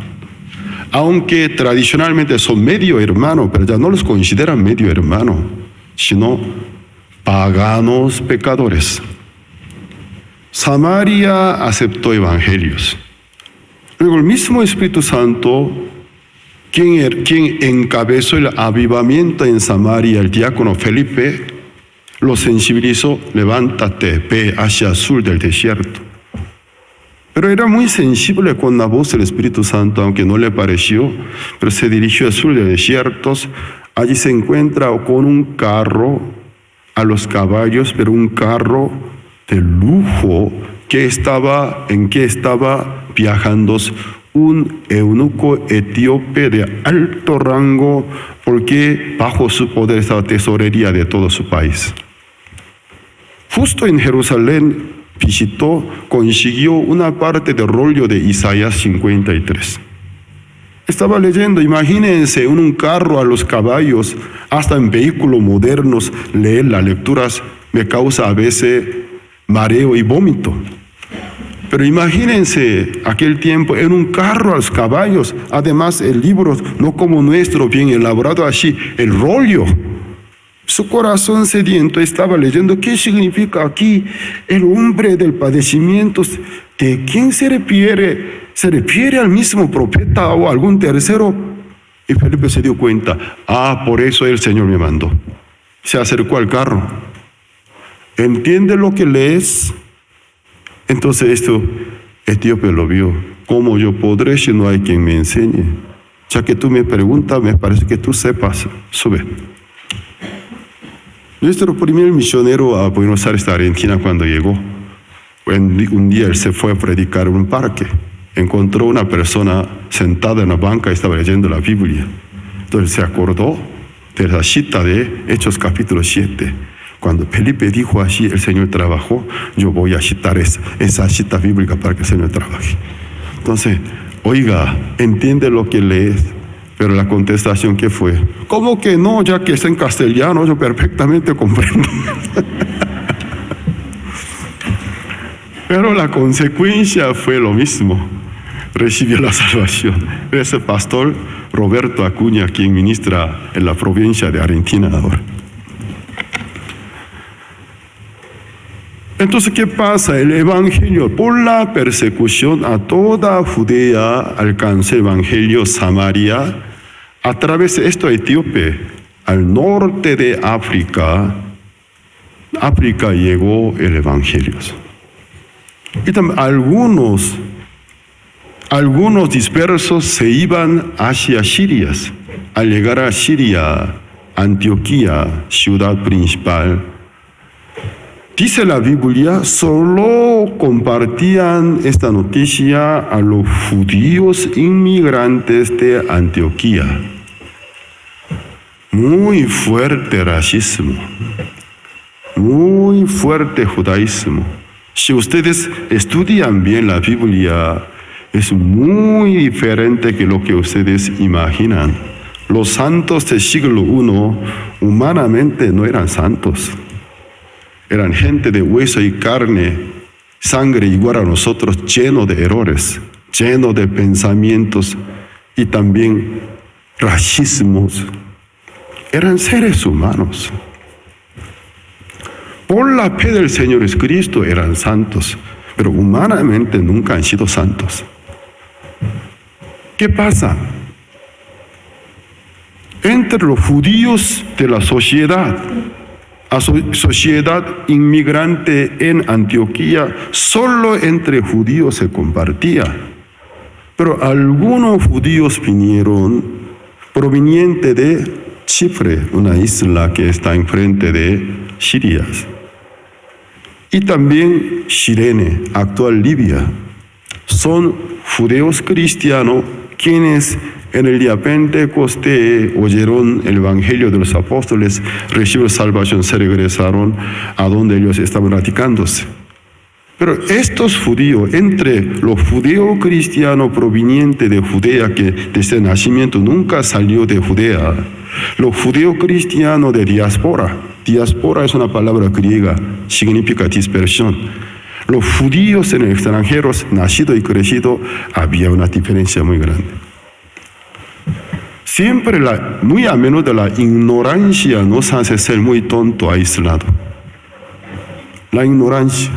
Aunque tradicionalmente son medio hermanos, pero ya no los consideran medio hermanos, sino paganos pecadores. Samaria aceptó evangelios. Luego el mismo Espíritu Santo, quien encabezó el avivamiento en Samaria, el diácono Felipe, lo sensibilizó: levántate, ve hacia el sur del desierto. Pero era muy sensible con la voz del Espíritu Santo, aunque no le pareció, pero se dirigió al sur del desierto. Allí se encuentra con un carro a los caballos, pero un carro de lujo en que estaba viajando un eunuco etíope de alto rango, porque bajo su poder estaba la tesorería de todo su país. Justo en Jerusalén consiguió una parte del rollo de Isaías 53. Estaba leyendo, imagínense, en un carro a los caballos, hasta en vehículos modernos, leer las lecturas me causa a veces mareo y vómito. Pero imagínense aquel tiempo en un carro a los caballos, además el libro no como nuestro, bien elaborado así, el rollo. Su corazón sediento estaba leyendo qué significa aquí el hombre del padecimiento. ¿De quién se refiere? ¿Se refiere al mismo profeta o a algún tercero? Y Felipe se dio cuenta: por eso el Señor me mandó. Se acercó al carro. ¿Entiende lo que lees? Entonces etíope lo vio. ¿Cómo yo podré si no hay quien me enseñe? Ya que tú me preguntas, me parece que tú sepas. Sube. Nuestro primer misionero a Buenos Aires, Argentina, cuando llegó, un día él se fue a predicar en un parque. Encontró una persona sentada en la banca y estaba leyendo la Biblia. Entonces se acordó de la cita de Hechos capítulo 7. Cuando Felipe dijo así, el Señor trabajó, yo voy a citar esa cita bíblica para que el Señor trabaje. Entonces, oiga, entiende lo que lees. Pero la contestación, ¿qué fue? ¿Cómo que no? Ya que está en castellano, yo perfectamente comprendo. Pero la consecuencia fue lo mismo. Recibió la salvación. Es el pastor Roberto Acuña, quien ministra en la provincia de Argentina ahora. Entonces, ¿qué pasa? El evangelio, por la persecución a toda Judea, alcanzó el evangelio Samaria. A través de esto, Etíope, al norte de África llegó el evangelio. Y también algunos dispersos se iban hacia Siria. Al llegar a Siria, Antioquía, ciudad principal, dice la Biblia, solo compartían esta noticia a los judíos inmigrantes de Antioquía. Muy fuerte racismo, muy fuerte judaísmo. Si ustedes estudian bien la Biblia, es muy diferente que lo que ustedes imaginan. los santos del siglo I humanamente no eran santos. Eran gente de hueso y carne, sangre igual a nosotros, lleno de errores, lleno de pensamientos y también racismos. Eran seres humanos. Por la fe del Señor Jesucristo eran santos, pero humanamente nunca han sido santos. ¿Qué pasa? Entre los judíos de la sociedad inmigrante en Antioquía, solo entre judíos se compartía. Pero algunos judíos vinieron provenientes de Chipre, una isla que está enfrente de Siria, y también Cirene, actual Libia. Son judíos cristianos quienes en el día Pentecostés oyeron el Evangelio de los apóstoles, recibieron salvación, se regresaron a donde ellos estaban radicándose. Pero estos judíos, entre los judíos cristianos provenientes de Judea, que desde el nacimiento nunca salió de Judea, los judíos cristianos de diáspora es una palabra griega, significa dispersión. Los judíos en extranjeros, nacidos y crecidos, había una diferencia muy grande. Siempre, muy a menudo, la ignorancia nos hace ser muy tonto, aislado. La ignorancia,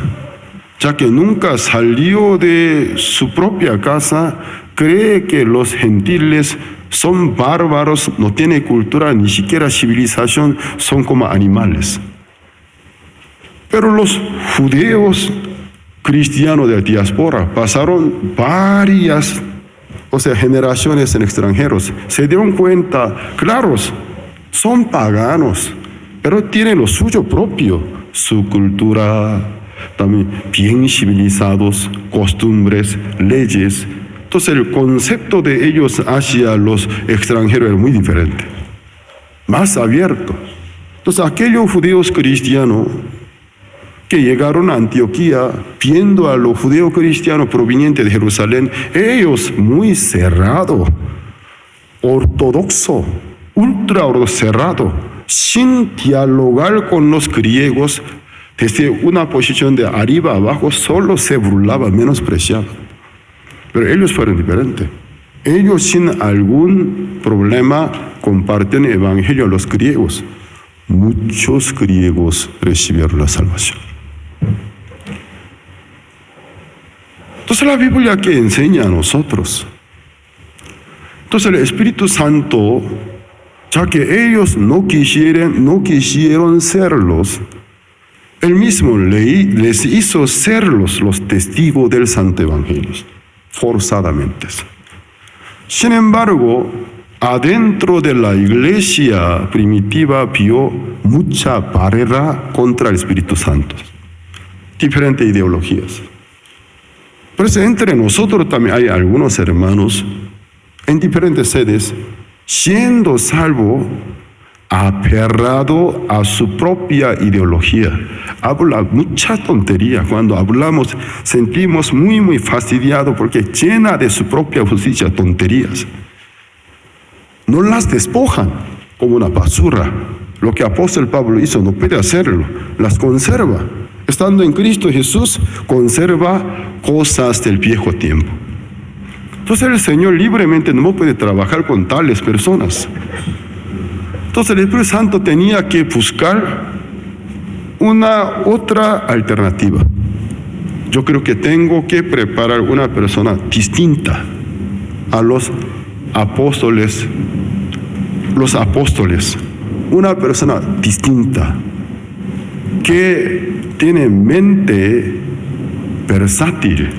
ya que nunca salió de su propia casa, cree que los gentiles son bárbaros, no tienen cultura, ni siquiera civilización, son como animales. Pero los judíos cristianos de la diáspora pasaron varias generaciones en extranjeros, se dieron cuenta, claros, son paganos, pero tienen lo suyo propio, su cultura, también bien civilizados, costumbres, leyes. Entonces el concepto de ellos hacia los extranjeros era muy diferente, más abierto. Entonces aquellos judíos cristianos que llegaron a Antioquía, viendo a los judíos cristianos provenientes de Jerusalén, ellos muy cerrados, ortodoxo, ultra cerrado, sin dialogar con los griegos, desde una posición de arriba abajo, solo se burlaban, menospreciaban. Pero ellos fueron diferentes. Ellos sin algún problema comparten el evangelio a los griegos. Muchos griegos recibieron la salvación. Entonces la Biblia, ¿qué enseña a nosotros? Entonces el Espíritu Santo, ya que ellos no quisieron serlos, Él mismo les hizo serlos los testigos del Santo Evangelio, forzadamente. Sin embargo, adentro de la iglesia primitiva vio mucha barrera contra el Espíritu Santo, diferentes ideologías. Por eso entre nosotros también hay algunos hermanos en diferentes sedes, siendo salvo, aferrado a su propia ideología. Habla mucha tontería. Cuando hablamos sentimos muy fastidiados porque llena de su propia justicia tonterías. No las despojan como una basura. Lo que apóstol Pablo hizo no puede hacerlo, las conserva. Estando en Cristo Jesús, conserva cosas del viejo tiempo. Entonces el Señor libremente no puede trabajar con tales personas. Entonces el Espíritu Santo tenía que buscar una otra alternativa. Yo creo que tengo que preparar una persona distinta a los apóstoles, una persona distinta que tiene mente versátil,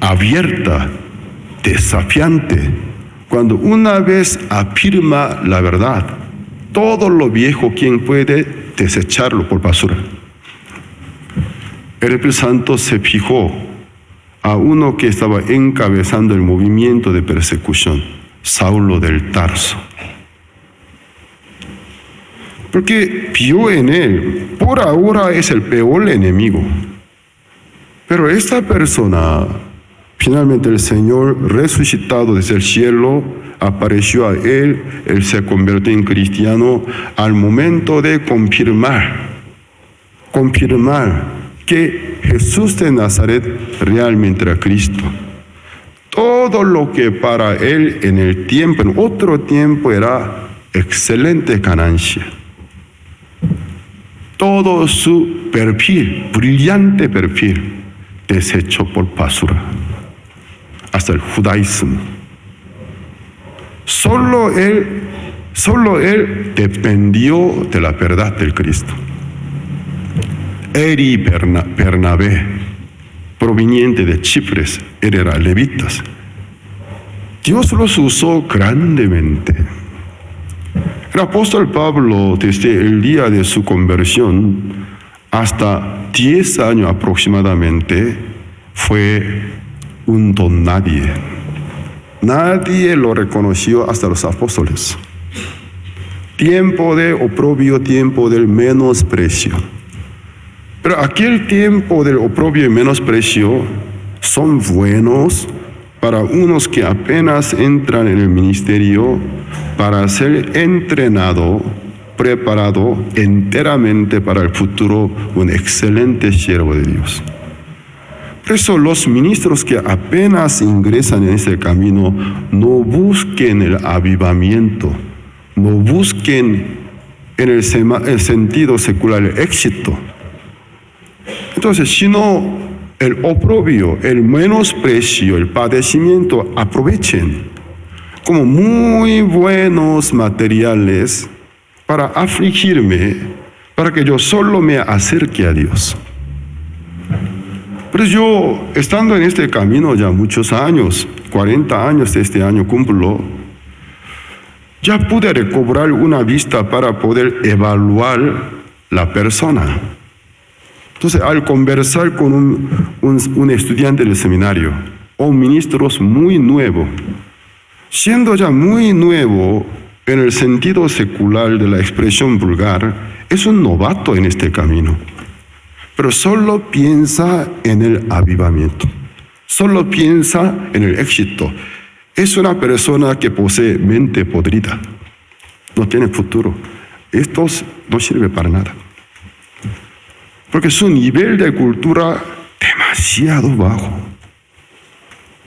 abierta, desafiante. Cuando una vez afirma la verdad, todo lo viejo, ¿quién puede desecharlo por basura? El Espíritu Santo se fijó a uno que estaba encabezando el movimiento de persecución, Saulo del Tarso. Porque vio en él, por ahora es el peor enemigo. Pero esta persona Finalmente el Señor, resucitado desde el cielo, apareció a él se convirtió en cristiano al momento de confirmar que Jesús de Nazaret realmente era Cristo. Todo lo que para él en otro tiempo era excelente ganancia. Todo su perfil, brillante perfil, deshecho por basura. Hasta el judaísmo. Solo él dependió de la verdad del Cristo. Él y Bernabé, proveniente de Chipres, eran levitas. Dios los usó grandemente. El apóstol Pablo, desde el día de su conversión hasta 10 años aproximadamente, fue un don nadie. Nadie lo reconoció hasta los apóstoles. Tiempo de oprobio, tiempo del menosprecio. Pero aquel tiempo del oprobio y menosprecio son buenos para unos que apenas entran en el ministerio para ser entrenado, preparado enteramente para el futuro, un excelente siervo de Dios. Por eso los ministros que apenas ingresan en este camino no busquen el avivamiento, no busquen en el sentido secular el éxito. Entonces, sino el oprobio, el menosprecio, el padecimiento, aprovechen como muy buenos materiales para afligirme, para que yo solo me acerque a Dios. Pero yo, estando en este camino ya muchos años, 40 años de este año cumplo, ya pude recobrar una vista para poder evaluar la persona. Entonces, al conversar con un estudiante del seminario, o un ministro muy nuevo, siendo ya muy nuevo en el sentido secular de la expresión vulgar, es un novato en este camino. Pero solo piensa en el avivamiento, solo piensa en el éxito. Es una persona que posee mente podrida, no tiene futuro. Esto no sirve para nada. Porque su nivel de cultura demasiado bajo.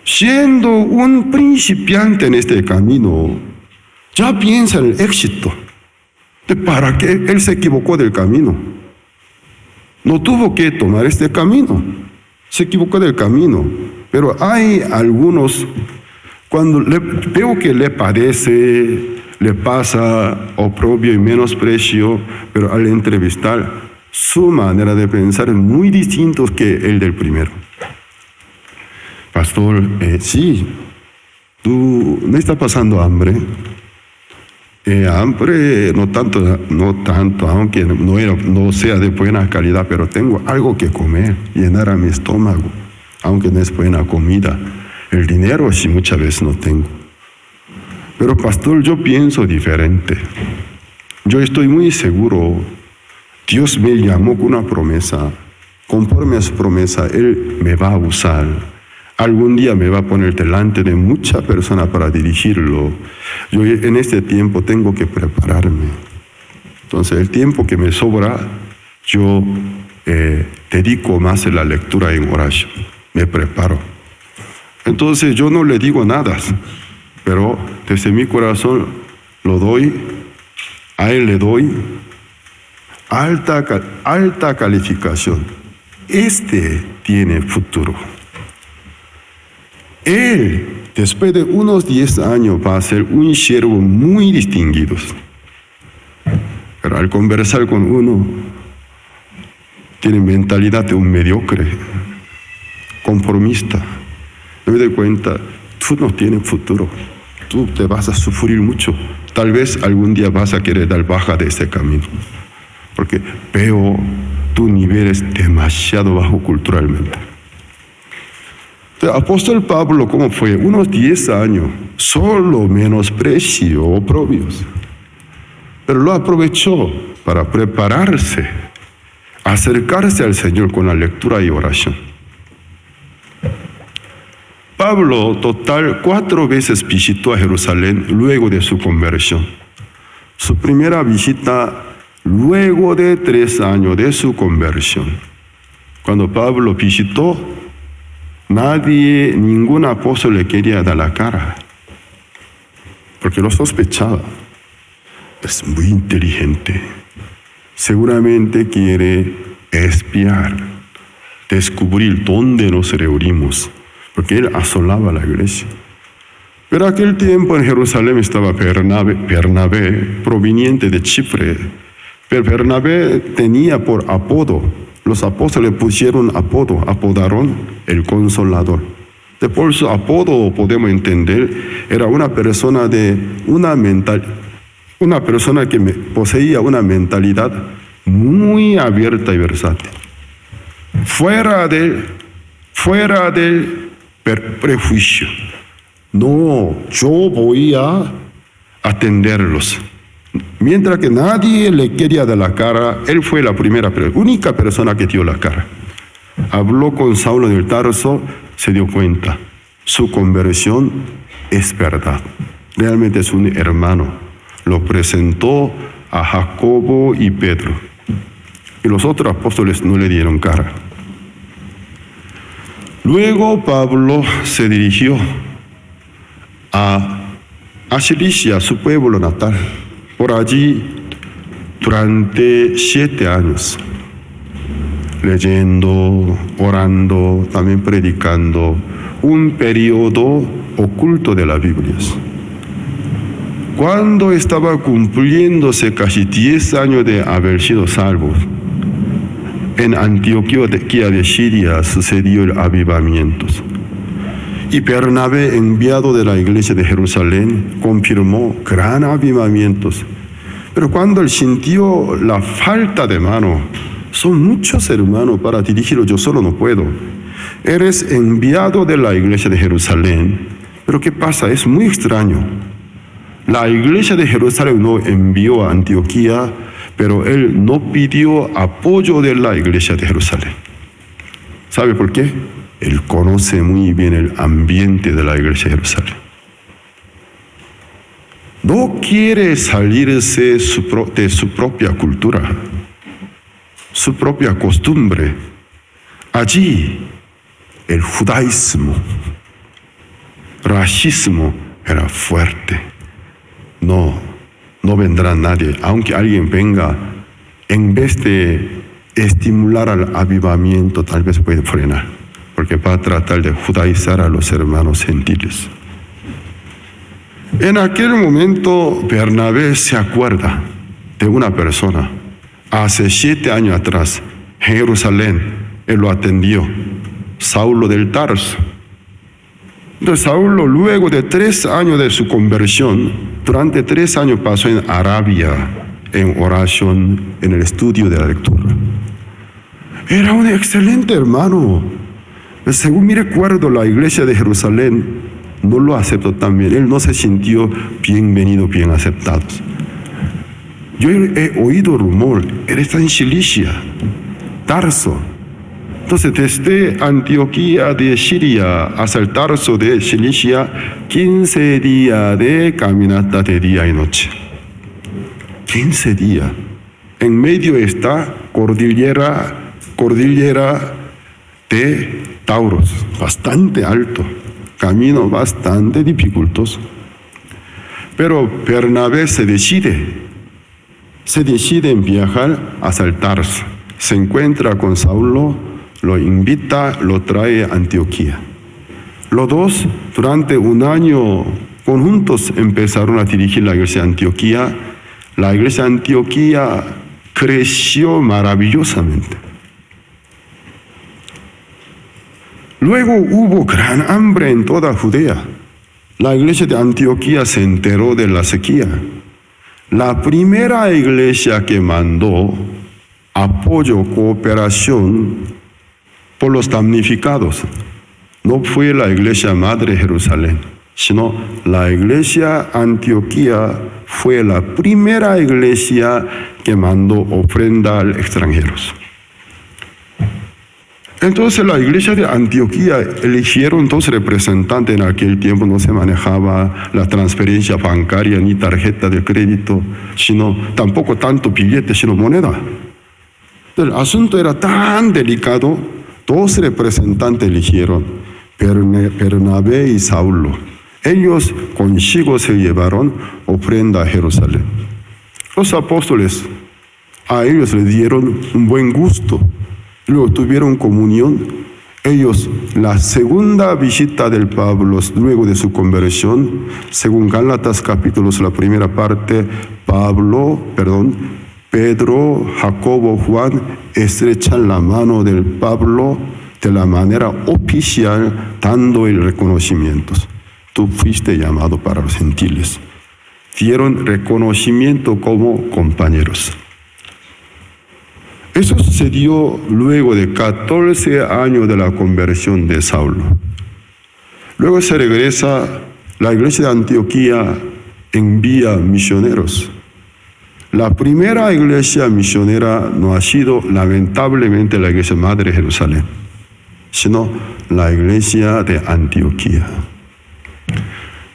Siendo un principiante en este camino, ya piensa en el éxito. ¿Para qué? Él se equivocó del camino. No tuvo que tomar este camino. Se equivocó del camino. Pero hay algunos, cuando veo que le padece, le pasa oprobio y menosprecio, pero al entrevistar, su manera de pensar es muy distinta que el del primero. Pastor, sí, tú no estás pasando hambre. Hambre no tanto, aunque no sea de buena calidad, pero tengo algo que comer, llenar a mi estómago, aunque no es buena comida. El dinero sí muchas veces no tengo. Pero pastor, yo pienso diferente. Yo estoy muy seguro, Dios me llamó con una promesa. Conforme a su promesa, Él me va a usar. Algún día me va a poner delante de muchas personas para dirigirlo. Yo en este tiempo tengo que prepararme. Entonces, el tiempo que me sobra, yo dedico más a la lectura en oración. Me preparo. Entonces, yo no le digo nada, pero desde mi corazón lo doy, a él le doy alta calificación. Este tiene futuro. Él, después de unos 10 años, va a ser un siervo muy distinguido. Pero al conversar con uno, tiene mentalidad de un mediocre, conformista. Me doy cuenta, tú no tienes futuro. Tú te vas a sufrir mucho. Tal vez algún día vas a querer dar baja de este camino. Porque veo tu nivel es demasiado bajo culturalmente. El apóstol Pablo, ¿cómo fue? Unos 10 años, solo menosprecio, oprobios. Pero lo aprovechó para prepararse, acercarse al Señor con la lectura y oración. Pablo, total, 4 veces visitó a Jerusalén luego de su conversión. Su primera visita luego de 3 años de su conversión. Cuando Pablo visitó, ningún apóstol le quería dar la cara, porque lo sospechaba. Es muy inteligente. Seguramente quiere espiar, descubrir dónde nos reunimos, porque él asolaba la iglesia. Pero aquel tiempo en Jerusalén estaba Bernabé, proveniente de Chipre. Pero Bernabé tenía por apodo, los apóstoles pusieron apodaron el Consolador. Por su apodo podemos entender, era una persona que poseía una mentalidad muy abierta y versátil. Fuera del prejuicio. No, yo voy a atenderlos. Mientras que nadie le quería dar la cara, él fue la única persona que dio la cara. Habló con Saulo del Tarso, se dio cuenta. Su conversión es verdad. Realmente es un hermano. Lo presentó a Jacobo y Pedro. Y los otros apóstoles no le dieron cara. Luego Pablo se dirigió a Cilicia, su pueblo natal. Por allí, durante 7 años, leyendo, orando, también predicando, un periodo oculto de las Biblias. Cuando estaba cumpliéndose casi 10 años de haber sido salvos, en Antioquía de Siria sucedió el avivamiento. Y Bernabé, enviado de la iglesia de Jerusalén, confirmó gran avivamiento. Pero cuando él sintió la falta de mano, son muchos hermanos para dirigirlo, yo solo no puedo. Eres enviado de la iglesia de Jerusalén, pero ¿qué pasa? Es muy extraño. La iglesia de Jerusalén no envió a Antioquía, pero él no pidió apoyo de la iglesia de Jerusalén. ¿Sabe por qué? Él conoce muy bien el ambiente de la iglesia de Jerusalén. No quiere salirse de su propia cultura, su propia costumbre. Allí, el judaísmo, racismo era fuerte. No vendrá nadie, aunque alguien venga, en vez de estimular al avivamiento, tal vez puede frenar, porque va a tratar de judaizar a los hermanos gentiles. En aquel momento, Bernabé se acuerda de una persona. Hace 7 años atrás, en Jerusalén, él lo atendió, Saulo del Tarso. Entonces, Saulo, luego de 3 años de su conversión, durante 3 años pasó en Arabia, en oración, en el estudio de la lectura. Era un excelente hermano. Según mi recuerdo, la iglesia de Jerusalén no lo aceptó tan bien. Él no se sintió bienvenido, bien aceptado. Yo he oído rumor, él está en Cilicia, Tarso. Entonces, desde Antioquía de Siria hasta el Tarso de Cilicia, 15 días de caminata de día y noche. 15 días. En medio está cordillera de Tauros, bastante alto, camino bastante dificultoso. Pero Bernabé se decide en viajar hasta el Tarso. Se encuentra con Saulo, lo invita, lo trae a Antioquía. Los dos, durante 1 año conjuntos, empezaron a dirigir la iglesia de Antioquía. La iglesia de Antioquía creció maravillosamente. Luego hubo gran hambre en toda Judea. La iglesia de Antioquía se enteró de la sequía. La primera iglesia que mandó apoyo, cooperación por los damnificados no fue la iglesia madre Jerusalén, sino la iglesia Antioquía fue la primera iglesia que mandó ofrenda a extranjeros. Entonces la iglesia de Antioquía eligieron dos representantes. En aquel tiempo no se manejaba la transferencia bancaria ni tarjeta de crédito, sino tampoco tanto billete, sino moneda. El asunto era tan delicado, dos representantes eligieron, Bernabé y Saulo. Ellos consigo se llevaron ofrenda a Jerusalén. Los apóstoles a ellos les dieron un buen gusto. Luego tuvieron comunión. Ellos, la segunda visita del Pablo luego de su conversión, según Gálatas capítulos, la primera parte, Pedro, Jacobo, Juan estrechan la mano del Pablo de la manera oficial, dando el reconocimiento. Tú fuiste llamado para los gentiles. Dieron reconocimiento como compañeros. Eso sucedió luego de 14 años de la conversión de Saulo. Luego se regresa, la iglesia de Antioquía envía misioneros. La primera iglesia misionera no ha sido lamentablemente la iglesia madre de Jerusalén, sino la iglesia de Antioquía.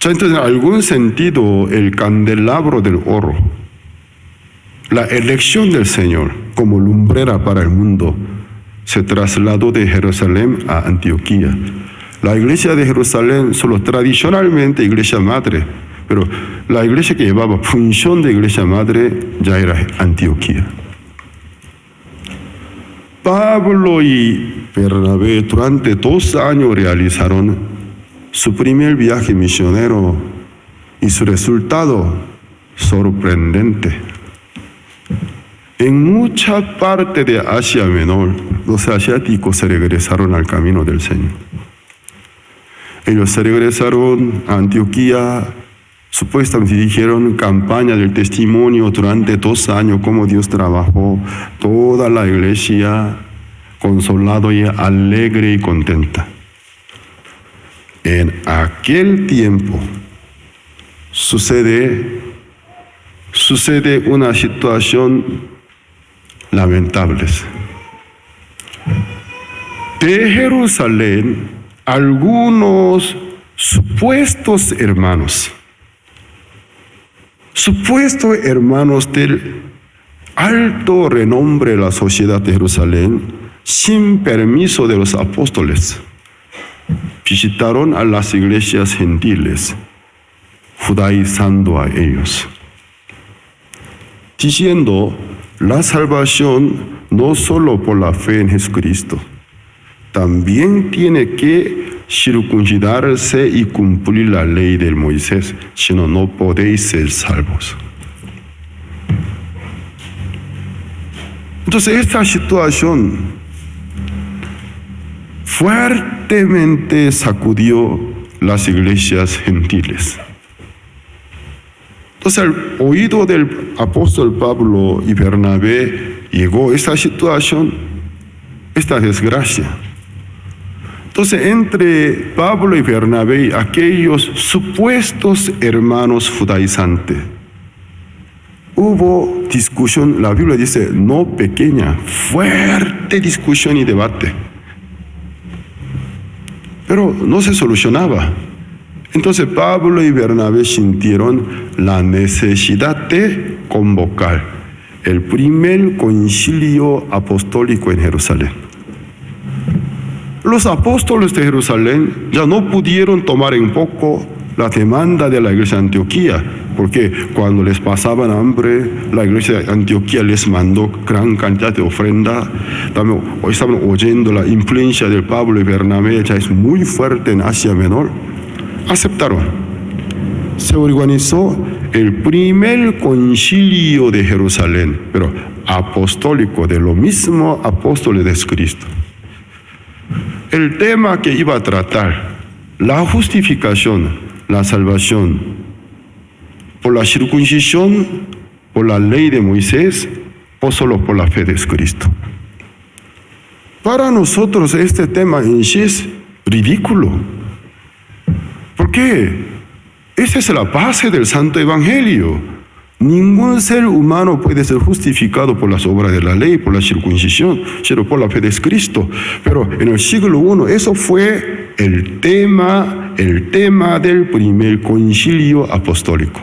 Entonces, en algún sentido, el candelabro del oro, la elección del Señor como lumbrera para el mundo, se trasladó de Jerusalén a Antioquía. La iglesia de Jerusalén solo tradicionalmente iglesia madre, pero la iglesia que llevaba función de iglesia madre ya era Antioquía. Pablo y Bernabé durante 2 años realizaron su primer viaje misionero y su resultado sorprendente. En mucha parte de Asia Menor, los asiáticos se regresaron al camino del Señor. Ellos se regresaron a Antioquía, supuestamente dijeron campaña del testimonio durante 2 años, cómo Dios trabajó, toda la iglesia consolado y alegre y contenta. En aquel tiempo sucede una situación lamentable. De Jerusalén, algunos supuestos hermanos del alto renombre de la sociedad de Jerusalén, sin permiso de los apóstoles, visitaron a las iglesias gentiles, judaizando a ellos, diciendo: la salvación no solo por la fe en Jesucristo, también tiene que circuncidarse y cumplir la ley de Moisés, sino no podéis ser salvos. Entonces esta situación fuertemente sacudió las iglesias gentiles. Entonces al oído del apóstol Pablo y Bernabé llegó esta situación, esta desgracia. Entonces entre Pablo y Bernabé y aquellos supuestos hermanos judaizantes, hubo discusión. La Biblia dice no pequeña, fuerte discusión y debate. Pero no se solucionaba. Entonces Pablo y Bernabé sintieron la necesidad de convocar el primer concilio apostólico en Jerusalén. Los apóstoles de Jerusalén ya no pudieron tomar en poco la demanda de la iglesia de Antioquía, porque cuando les pasaban hambre, la iglesia de Antioquía les mandó gran cantidad de ofrenda. También hoy estaban oyendo la influencia de Pablo y Bernabé, ya es muy fuerte en Asia Menor. Aceptaron. Se organizó el primer concilio de Jerusalén, pero apostólico, de lo mismo apóstoles de Cristo. El tema que iba a tratar, la justificación, la salvación, por la circuncisión, por la ley de Moisés, o solo por la fe de Cristo. Para nosotros este tema en sí es ridículo. ¿Por qué? Esa es la base del Santo Evangelio. Ningún ser humano puede ser justificado por las obras de la ley, por la circuncisión, sino por la fe de Cristo. Pero en el siglo I, eso fue el tema del primer concilio apostólico.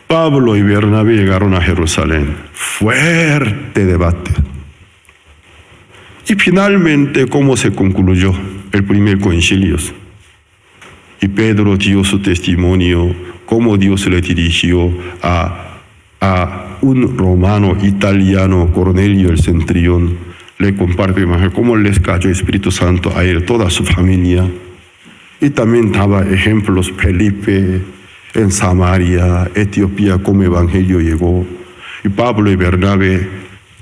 Pablo y Bernabé llegaron a Jerusalén. Fuerte debate. Y finalmente, ¿cómo se concluyó el primer concilio? Y Pedro dio su testimonio, cómo Dios le dirigió a un romano italiano, Cornelio el centurión, le comparte cómo les cayó el Espíritu Santo a él, toda su familia. Y también daba ejemplos, Felipe en Samaria, Etiopía, cómo el evangelio llegó. Y Pablo y Bernabé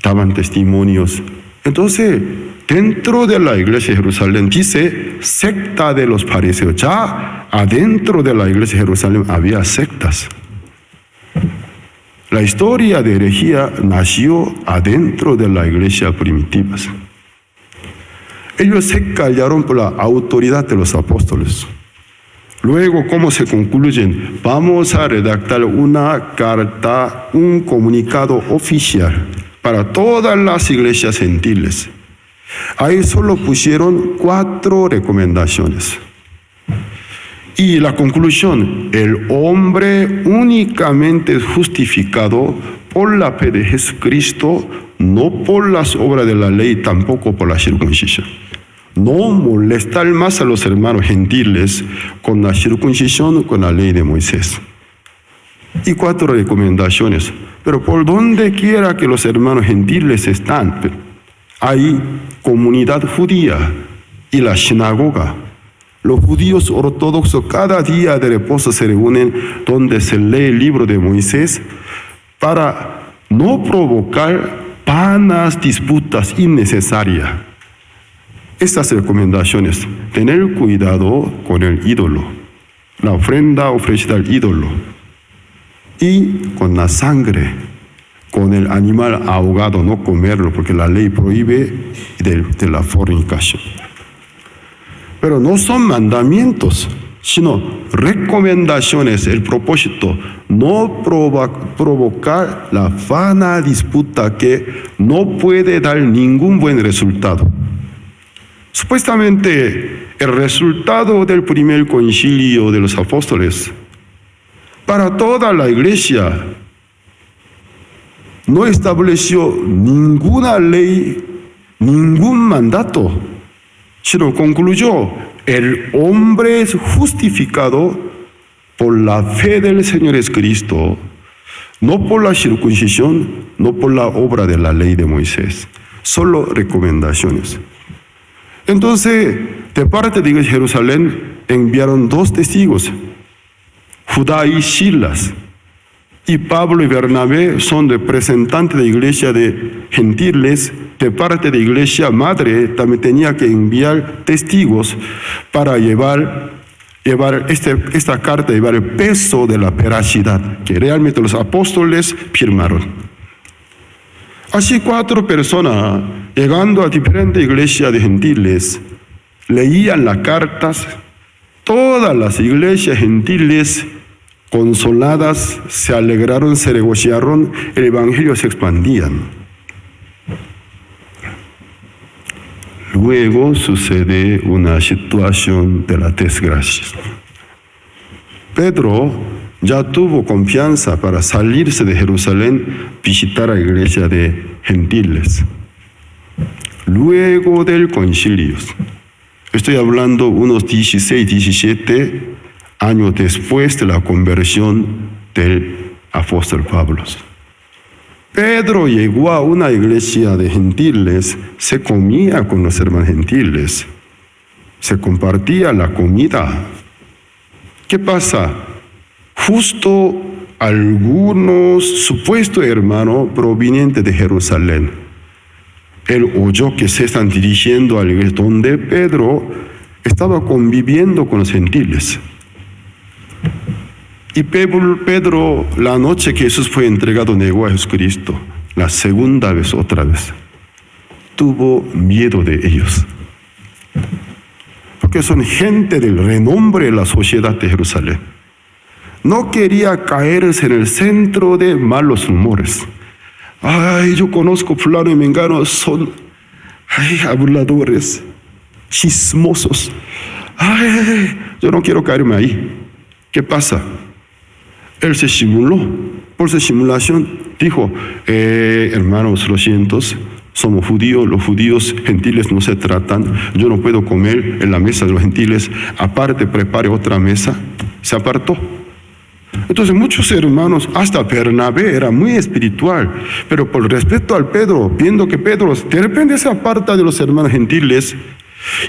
daban testimonios. Entonces, dentro de la iglesia de Jerusalén, dice secta de los fariseos. Ya adentro de la iglesia de Jerusalén había sectas. La historia de herejía nació adentro de la iglesia primitiva. Ellos se callaron por la autoridad de los apóstoles. Luego, ¿cómo se concluyen? Vamos a redactar una carta, un comunicado oficial para todas las iglesias gentiles. Ahí solo pusieron 4 recomendaciones. Y la conclusión, el hombre únicamente es justificado por la fe de Jesucristo, no por las obras de la ley, tampoco por la circuncisión. No molestar más a los hermanos gentiles con la circuncisión, con la ley de Moisés. Y 4 recomendaciones. Pero por donde quiera que los hermanos gentiles están, hay comunidad judía y la sinagoga. Los judíos ortodoxos cada día de reposo se reúnen donde se lee el libro de Moisés para no provocar vanas disputas innecesarias. Estas recomendaciones, tener cuidado con el ídolo, la ofrenda ofrecida al ídolo, y con la sangre, con el animal ahogado, no comerlo, porque la ley prohíbe de la fornicación. Pero no son mandamientos, sino recomendaciones. El propósito, no provocar la vana disputa que no puede dar ningún buen resultado. Supuestamente, el resultado del primer concilio de los apóstoles para toda la iglesia no estableció ninguna ley, ningún mandato, sino concluyó: el hombre es justificado por la fe del Señor Jesucristo, no por la circuncisión, no por la obra de la ley de Moisés. Solo recomendaciones. Entonces, de parte de Jerusalén enviaron 2 testigos, Judá y Silas. Y Pablo y Bernabé son representantes de la iglesia de gentiles. De parte de la iglesia madre también tenía que enviar testigos para llevar esta carta, llevar el peso de la veracidad que realmente los apóstoles firmaron. Así 4 personas, llegando a diferentes iglesias de gentiles, leían las cartas. Todas las iglesias gentiles, consoladas, se alegraron, se regocijaron, el evangelio se expandía. Luego sucede una situación de la desgracia. Pedro ya tuvo confianza para salirse de Jerusalén, visitar a la iglesia de gentiles. Luego del concilio, estoy hablando unos 16, 17 años después de la conversión del apóstol Pablo. Pedro llegó a una iglesia de gentiles, se comía con los hermanos gentiles, se compartía la comida. ¿Qué pasa? Justo algunos supuestos hermanos provenientes de Jerusalén, él oyó que se están dirigiendo a la iglesia donde Pedro estaba conviviendo con los gentiles. Y Pedro, la noche que Jesús fue entregado, negó a Jesucristo. La segunda vez, otra vez. Tuvo miedo de ellos. porque son gente del renombre de la sociedad de Jerusalén. No quería caerse en el centro de malos rumores. Ay, yo conozco fulano y mengano, son habladores, chismosos. Ay, yo no quiero caerme ahí. ¿Qué pasa? Él se simuló. Por su simulación dijo, hermanos, lo siento, somos judíos, los judíos gentiles no se tratan, yo no puedo comer en la mesa de los gentiles, aparte prepare otra mesa. Se apartó. Entonces muchos hermanos, hasta Bernabé era muy espiritual, pero por respeto al Pedro, viendo que Pedro de repente se aparta de los hermanos gentiles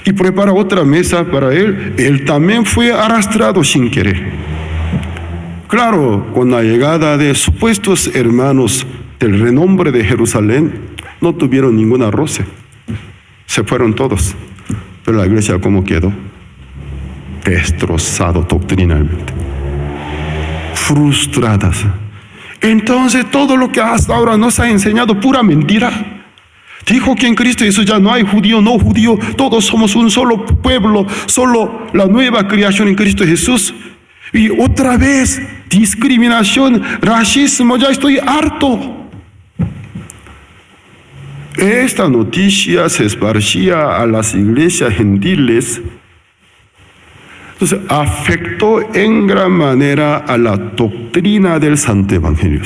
y prepara otra mesa para él también fue arrastrado sin querer. Claro, con la llegada de supuestos hermanos del renombre de Jerusalén, no tuvieron ninguna roce, se fueron todos, pero la iglesia ¿cómo quedó? Destrozado doctrinalmente. Frustradas. Entonces todo lo que hasta ahora nos ha enseñado pura mentira. Dijo que en Cristo Jesús ya no hay judío, no judío, todos somos un solo pueblo, solo la nueva creación en Cristo Jesús. Y otra vez, discriminación, racismo, ya estoy harto. Esta noticia se esparcía a las iglesias gentiles. Entonces, afectó en gran manera a la doctrina del Santo Evangelio.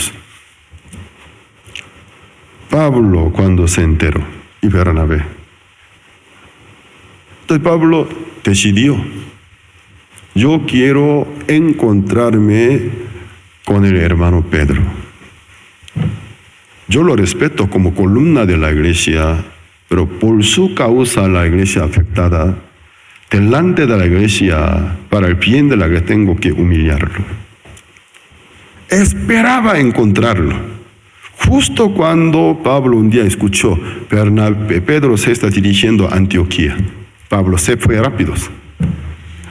Pablo, cuando se enteró, y Bernabé. Entonces, Pablo decidió, yo quiero encontrarme con el hermano Pedro. Yo lo respeto como columna de la iglesia, pero por su causa la iglesia afectada, delante de la iglesia, para el bien de la iglesia, tengo que humillarlo. Esperaba encontrarlo. Justo cuando Pablo un día escuchó, Pedro se está dirigiendo a Antioquía. Pablo se fue rápido.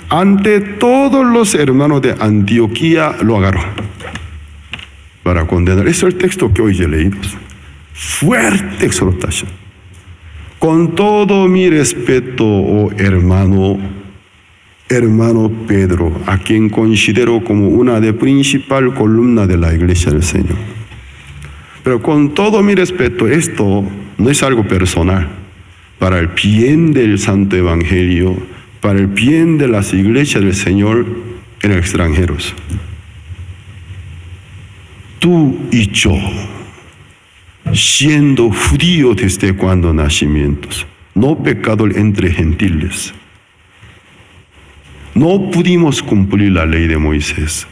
Ante todos los hermanos de Antioquía lo agarró para condenar. Ese es el texto que hoy ya leímos. Fuerte exhortación. Con todo mi respeto, oh hermano Pedro, a quien considero como una de principal columna de la iglesia del Señor. Pero con todo mi respeto, esto no es algo personal. Para el bien del Santo Evangelio, para el bien de las iglesias del Señor en extranjeros. Tú y yo, siendo judíos desde cuando nacimientos, no pecador entre gentiles, no pudimos cumplir la ley de Moisés.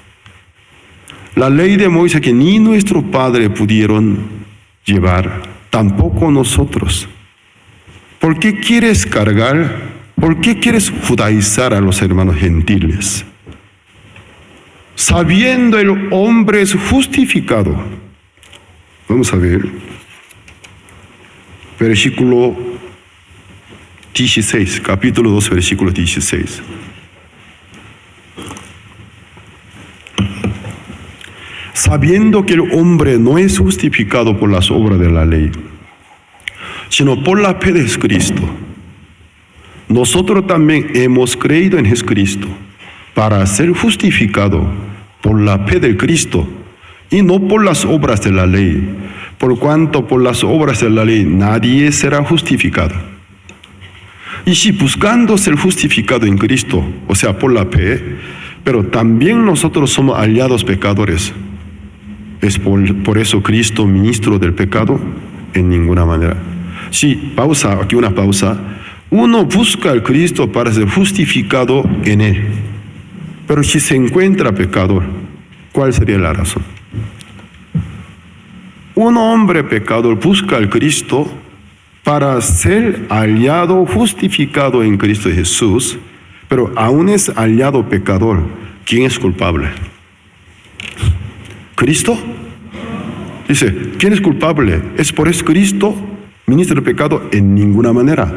La ley de Moisés que ni nuestro padre pudieron llevar, tampoco nosotros. ¿Por qué quieres cargar? ¿Por qué quieres judaizar a los hermanos gentiles? Sabiendo el hombre es justificado. Vamos a ver. Versículo 16, capítulo 2, versículo 16. Sabiendo que el hombre no es justificado por las obras de la ley, sino por la fe de Jesucristo. Nosotros también hemos creído en Jesucristo para ser justificado por la fe del Cristo y no por las obras de la ley, por cuanto por las obras de la ley nadie será justificado. Y si buscando ser justificado en Cristo, o sea, por la fe, pero también nosotros somos aliados pecadores, ¿es por eso Cristo ministro del pecado? En ninguna manera. Sí, pausa, aquí una pausa. Uno busca al Cristo para ser justificado en Él. Pero si se encuentra pecador, ¿cuál sería la razón? Un hombre pecador busca al Cristo para ser aliado, justificado en Cristo Jesús, pero aún es aliado pecador. ¿Quién es culpable? ¿Cristo? Dice, ¿quién es culpable? ¿Es por eso Cristo ministro del pecado? En ninguna manera.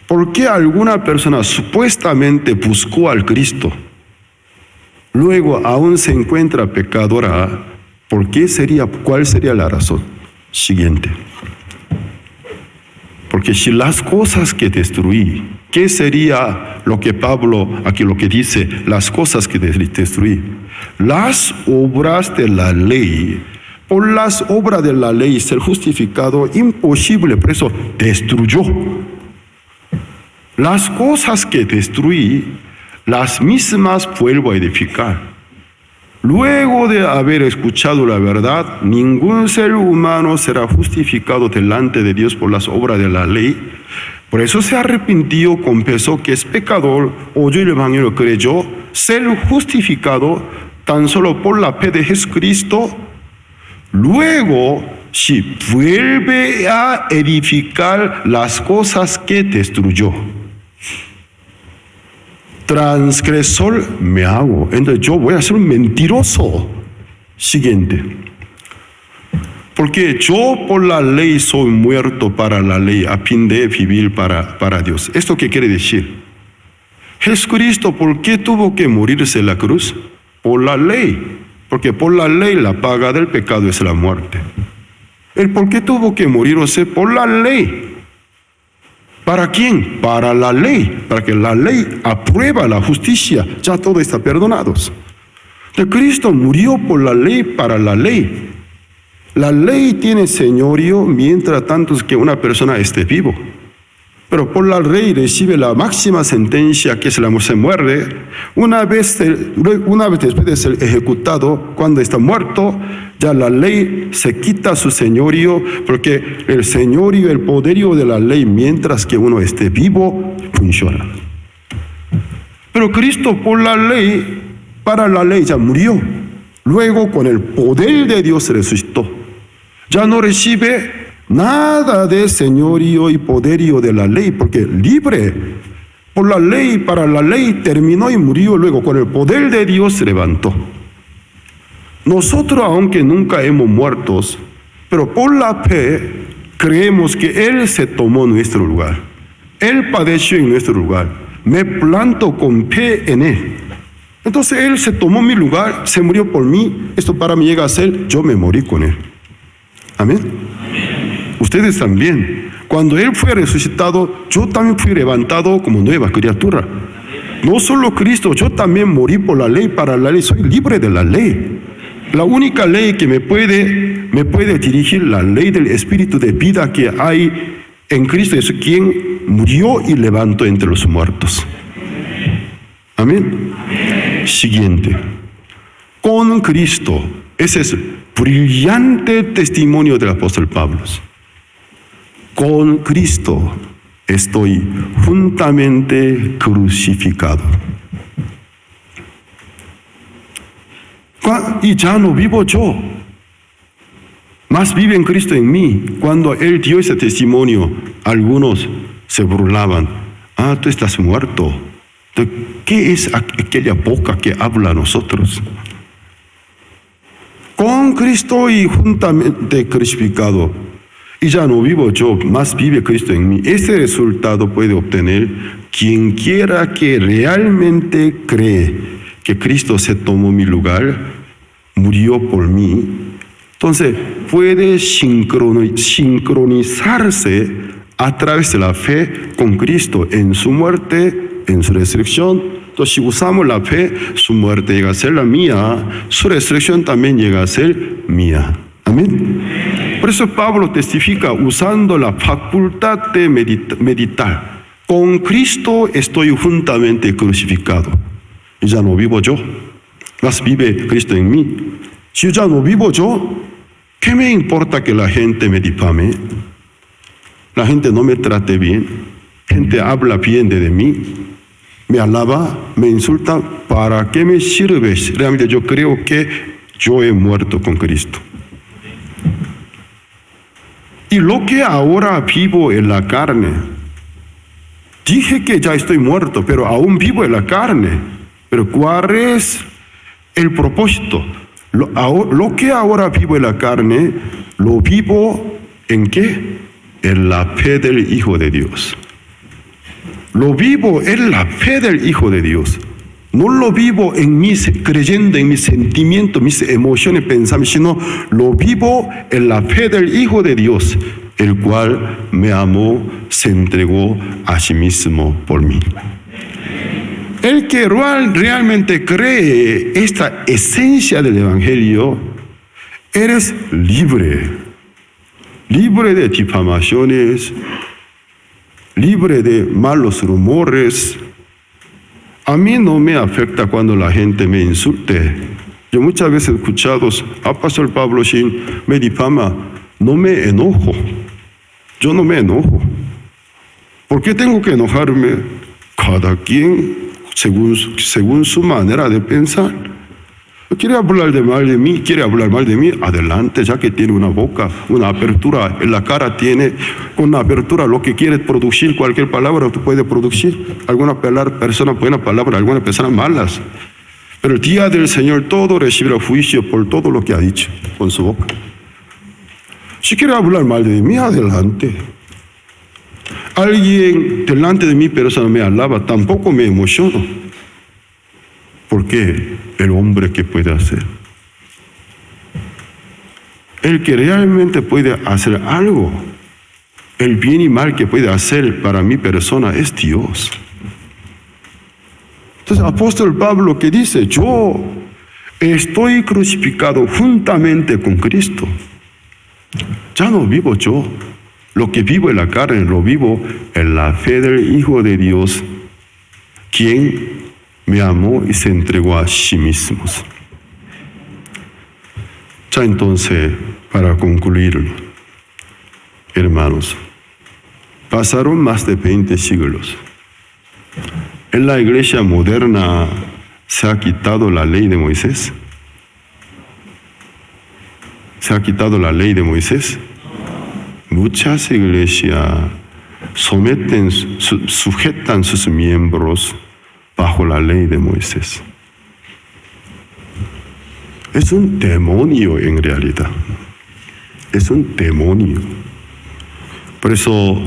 ¿Por qué alguna persona supuestamente buscó al Cristo, luego aún se encuentra pecadora? ¿Cuál sería la razón? Siguiente. Porque si las cosas que destruí ¿Qué sería lo que Pablo aquí lo que dice? Las cosas que destruí. Las obras de la ley. Por las obras de la ley ser justificado, imposible, por eso destruyó. Las cosas que destruí, las mismas vuelvo a edificar. Luego de haber escuchado la verdad, ningún ser humano será justificado delante de Dios por las obras de la ley. Por eso se arrepintió, confesó que es pecador, oyó el evangelio, creyó, ser justificado tan solo por la fe de Jesucristo. Luego, si vuelve a edificar las cosas que destruyó, transgresor me hago, entonces yo voy a ser un mentiroso. Siguiente. Porque yo por la ley soy muerto para la ley, a fin de vivir para Dios. ¿Esto qué quiere decir? Jesucristo, ¿por qué tuvo que morirse en la cruz? Por la ley. Porque por la ley la paga del pecado es la muerte. ¿El por qué tuvo que morirse? Por la ley. ¿Para quién? Para la ley, para que la ley aprueba la justicia, ya todo está perdonados. Entonces Cristo murió por la ley, para la ley. La ley tiene señorío mientras tanto que una persona esté vivo. Pero por la ley recibe la máxima sentencia, que es la muerte, se muere. Una vez después de ser ejecutado, cuando está muerto, ya la ley se quita su señorío, porque el señorío, el poderío de la ley, mientras que uno esté vivo, funciona. Pero Cristo por la ley, para la ley ya murió. Luego con el poder de Dios resucitó. Ya no recibe nada de señorío y poderío de la ley, porque libre por la ley, para la ley, terminó y murió. Luego con el poder de Dios se levantó. Nosotros, aunque nunca hemos muerto, pero por la fe creemos que Él se tomó nuestro lugar. Él padeció en nuestro lugar. Me planto con fe en Él. Entonces Él se tomó mi lugar, se murió por mí. Esto para mí llega a ser, yo me morí con Él. Amén. Ustedes también. Cuando Él fue resucitado, yo también fui levantado como nueva criatura. No solo Cristo, yo también morí por la ley, para la ley. Soy libre de la ley. La única ley que me puede dirigir, la ley del Espíritu de vida que hay en Cristo, es quien murió y levantó entre los muertos. Amén. Siguiente. Con Cristo. Ese es el brillante testimonio del apóstol Pablo. Con Cristo estoy juntamente crucificado. Y ya no vivo yo, más vive en Cristo en mí. Cuando Él dio ese testimonio, algunos se burlaban. Tú estás muerto. ¿Qué es aquella boca que habla a nosotros? Con Cristo y juntamente crucificado. Y ya no vivo yo, más vive Cristo en mí. Este resultado puede obtener quien quiera que realmente cree que Cristo se tomó mi lugar, murió por mí. Entonces puede sincronizarse a través de la fe con Cristo en su muerte, en su resurrección. Entonces si usamos la fe, su muerte llega a ser la mía, su resurrección también llega a ser mía. Amén. Por eso Pablo testifica usando la facultad de meditar. Con Cristo estoy juntamente crucificado. Y ya no vivo yo, más vive Cristo en mí. Si ya no vivo yo, ¿qué me importa que la gente me difame? La gente no me trate bien, gente habla bien de mí, me alaba, me insulta. ¿Para qué me sirve? Realmente yo creo que yo he muerto con Cristo. Y lo que ahora vivo en la carne, dije que ya estoy muerto, pero aún vivo en la carne. Pero ¿cuál es el propósito? Lo que ahora vivo en la carne, lo vivo ¿en qué? En la fe del Hijo de Dios. Lo vivo en la fe del Hijo de Dios. No lo vivo creyendo en mis sentimientos, mis emociones, pensamientos, sino lo vivo en la fe del Hijo de Dios. el cual me amó, se entregó a sí mismo por mí. El que realmente cree esta esencia del Evangelio, eres libre, libre de difamaciones, libre de malos rumores. A mí no me afecta cuando la gente me insulte. Yo muchas veces he escuchado, Pastor Pablo Shin me difama, no me enojo. Yo no me enojo. ¿Por qué tengo que enojarme? Cada quien según su manera de pensar. Quiere hablar mal de mí, adelante, ya que tiene una boca, una apertura en la cara, tiene una apertura, lo que quiere producir, cualquier palabra tú puedes producir, alguna persona buena palabra, algunas personas malas, pero el día del Señor todo recibirá juicio por todo lo que ha dicho con su boca. Si quiere hablar mal de mí, adelante. Alguien delante de mi persona me alaba, tampoco me emociono. Porque el hombre que puede hacer, el que realmente puede hacer algo, el bien y mal que puede hacer para mi persona es Dios. Entonces, apóstol Pablo que dice, yo estoy crucificado juntamente con Cristo. Ya no vivo yo. Lo que vivo en la carne, lo vivo en la fe del Hijo de Dios, quien me amó y se entregó a sí mismo. Ya entonces, para concluir, hermanos, pasaron más de 20 siglos. En la iglesia moderna se ha quitado la ley de Moisés. ¿Se ha quitado la ley de Moisés? Muchas iglesias sujetan sus miembros bajo la ley de Moisés. Es un demonio en realidad. Es un demonio. Por eso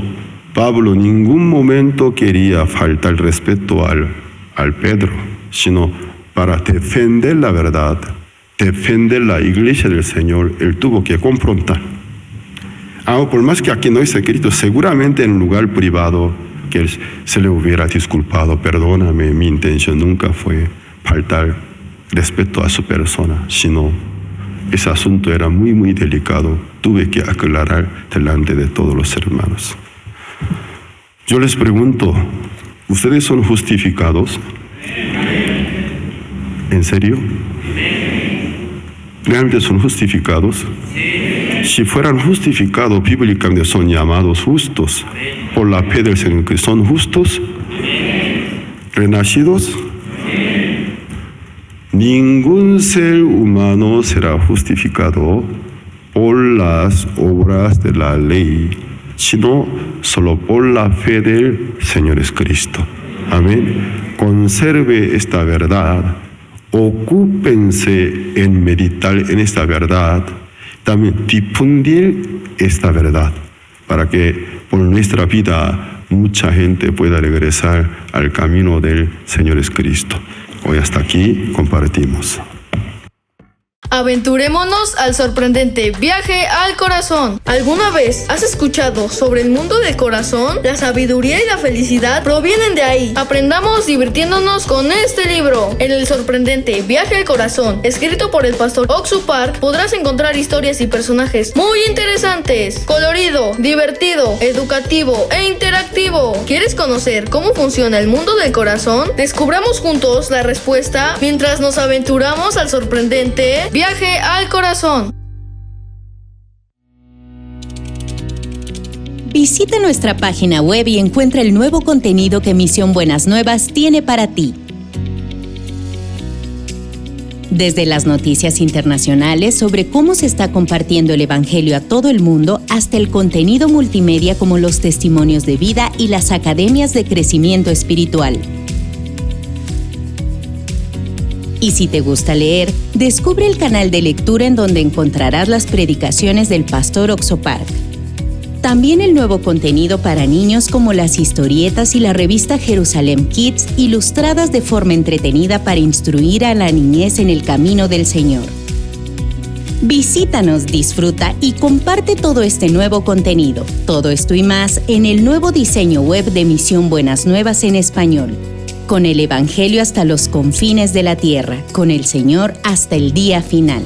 Pablo en ningún momento quería faltar el respeto al Pedro, sino para defender la verdad, defender la iglesia del Señor, él tuvo que confrontar. Por más que aquí no es escrito, seguramente en un lugar privado que él se le hubiera disculpado, perdóname, mi intención nunca fue faltar respeto a su persona, sino ese asunto era muy, muy delicado, tuve que aclarar delante de todos los hermanos. Yo les pregunto, ¿ustedes son justificados? ¿En serio? ¿Realmente son justificados? Si fueran justificados, bíblicamente son llamados justos por la fe del Señor, que son justos, renacidos. Ningún ser humano será justificado por las obras de la ley, sino solo por la fe del Señor Jesucristo. Amén. Conserve esta verdad, ocúpense en meditar en esta verdad, también difundir esta verdad, para que por nuestra vida mucha gente pueda regresar al camino del Señor Jesucristo. Hoy hasta aquí compartimos. Aventurémonos al sorprendente viaje al corazón. ¿Alguna vez has escuchado sobre el mundo del corazón? La sabiduría y la felicidad provienen de ahí. Aprendamos divirtiéndonos con este libro. En el sorprendente viaje al corazón, escrito por el pastor Oksu Park, podrás encontrar historias y personajes muy interesantes, colorido, divertido, educativo e interactivo. ¿Quieres conocer cómo funciona el mundo del corazón? Descubramos juntos la respuesta mientras nos aventuramos al sorprendente viaje al corazón. Visita nuestra página web y encuentra el nuevo contenido que Misión Buenas Nuevas tiene para ti. Desde las noticias internacionales sobre cómo se está compartiendo el Evangelio a todo el mundo, hasta el contenido multimedia como los testimonios de vida y las academias de crecimiento espiritual. Y si te gusta leer, descubre el canal de lectura en donde encontrarás las predicaciones del pastor Oksu Park. También el nuevo contenido para niños como las historietas y la revista Jerusalem Kids, ilustradas de forma entretenida para instruir a la niñez en el camino del Señor. Visítanos, disfruta y comparte todo este nuevo contenido. Todo esto y más en el nuevo diseño web de Misión Buenas Nuevas en español. Con el Evangelio hasta los confines de la tierra, con el Señor hasta el día final.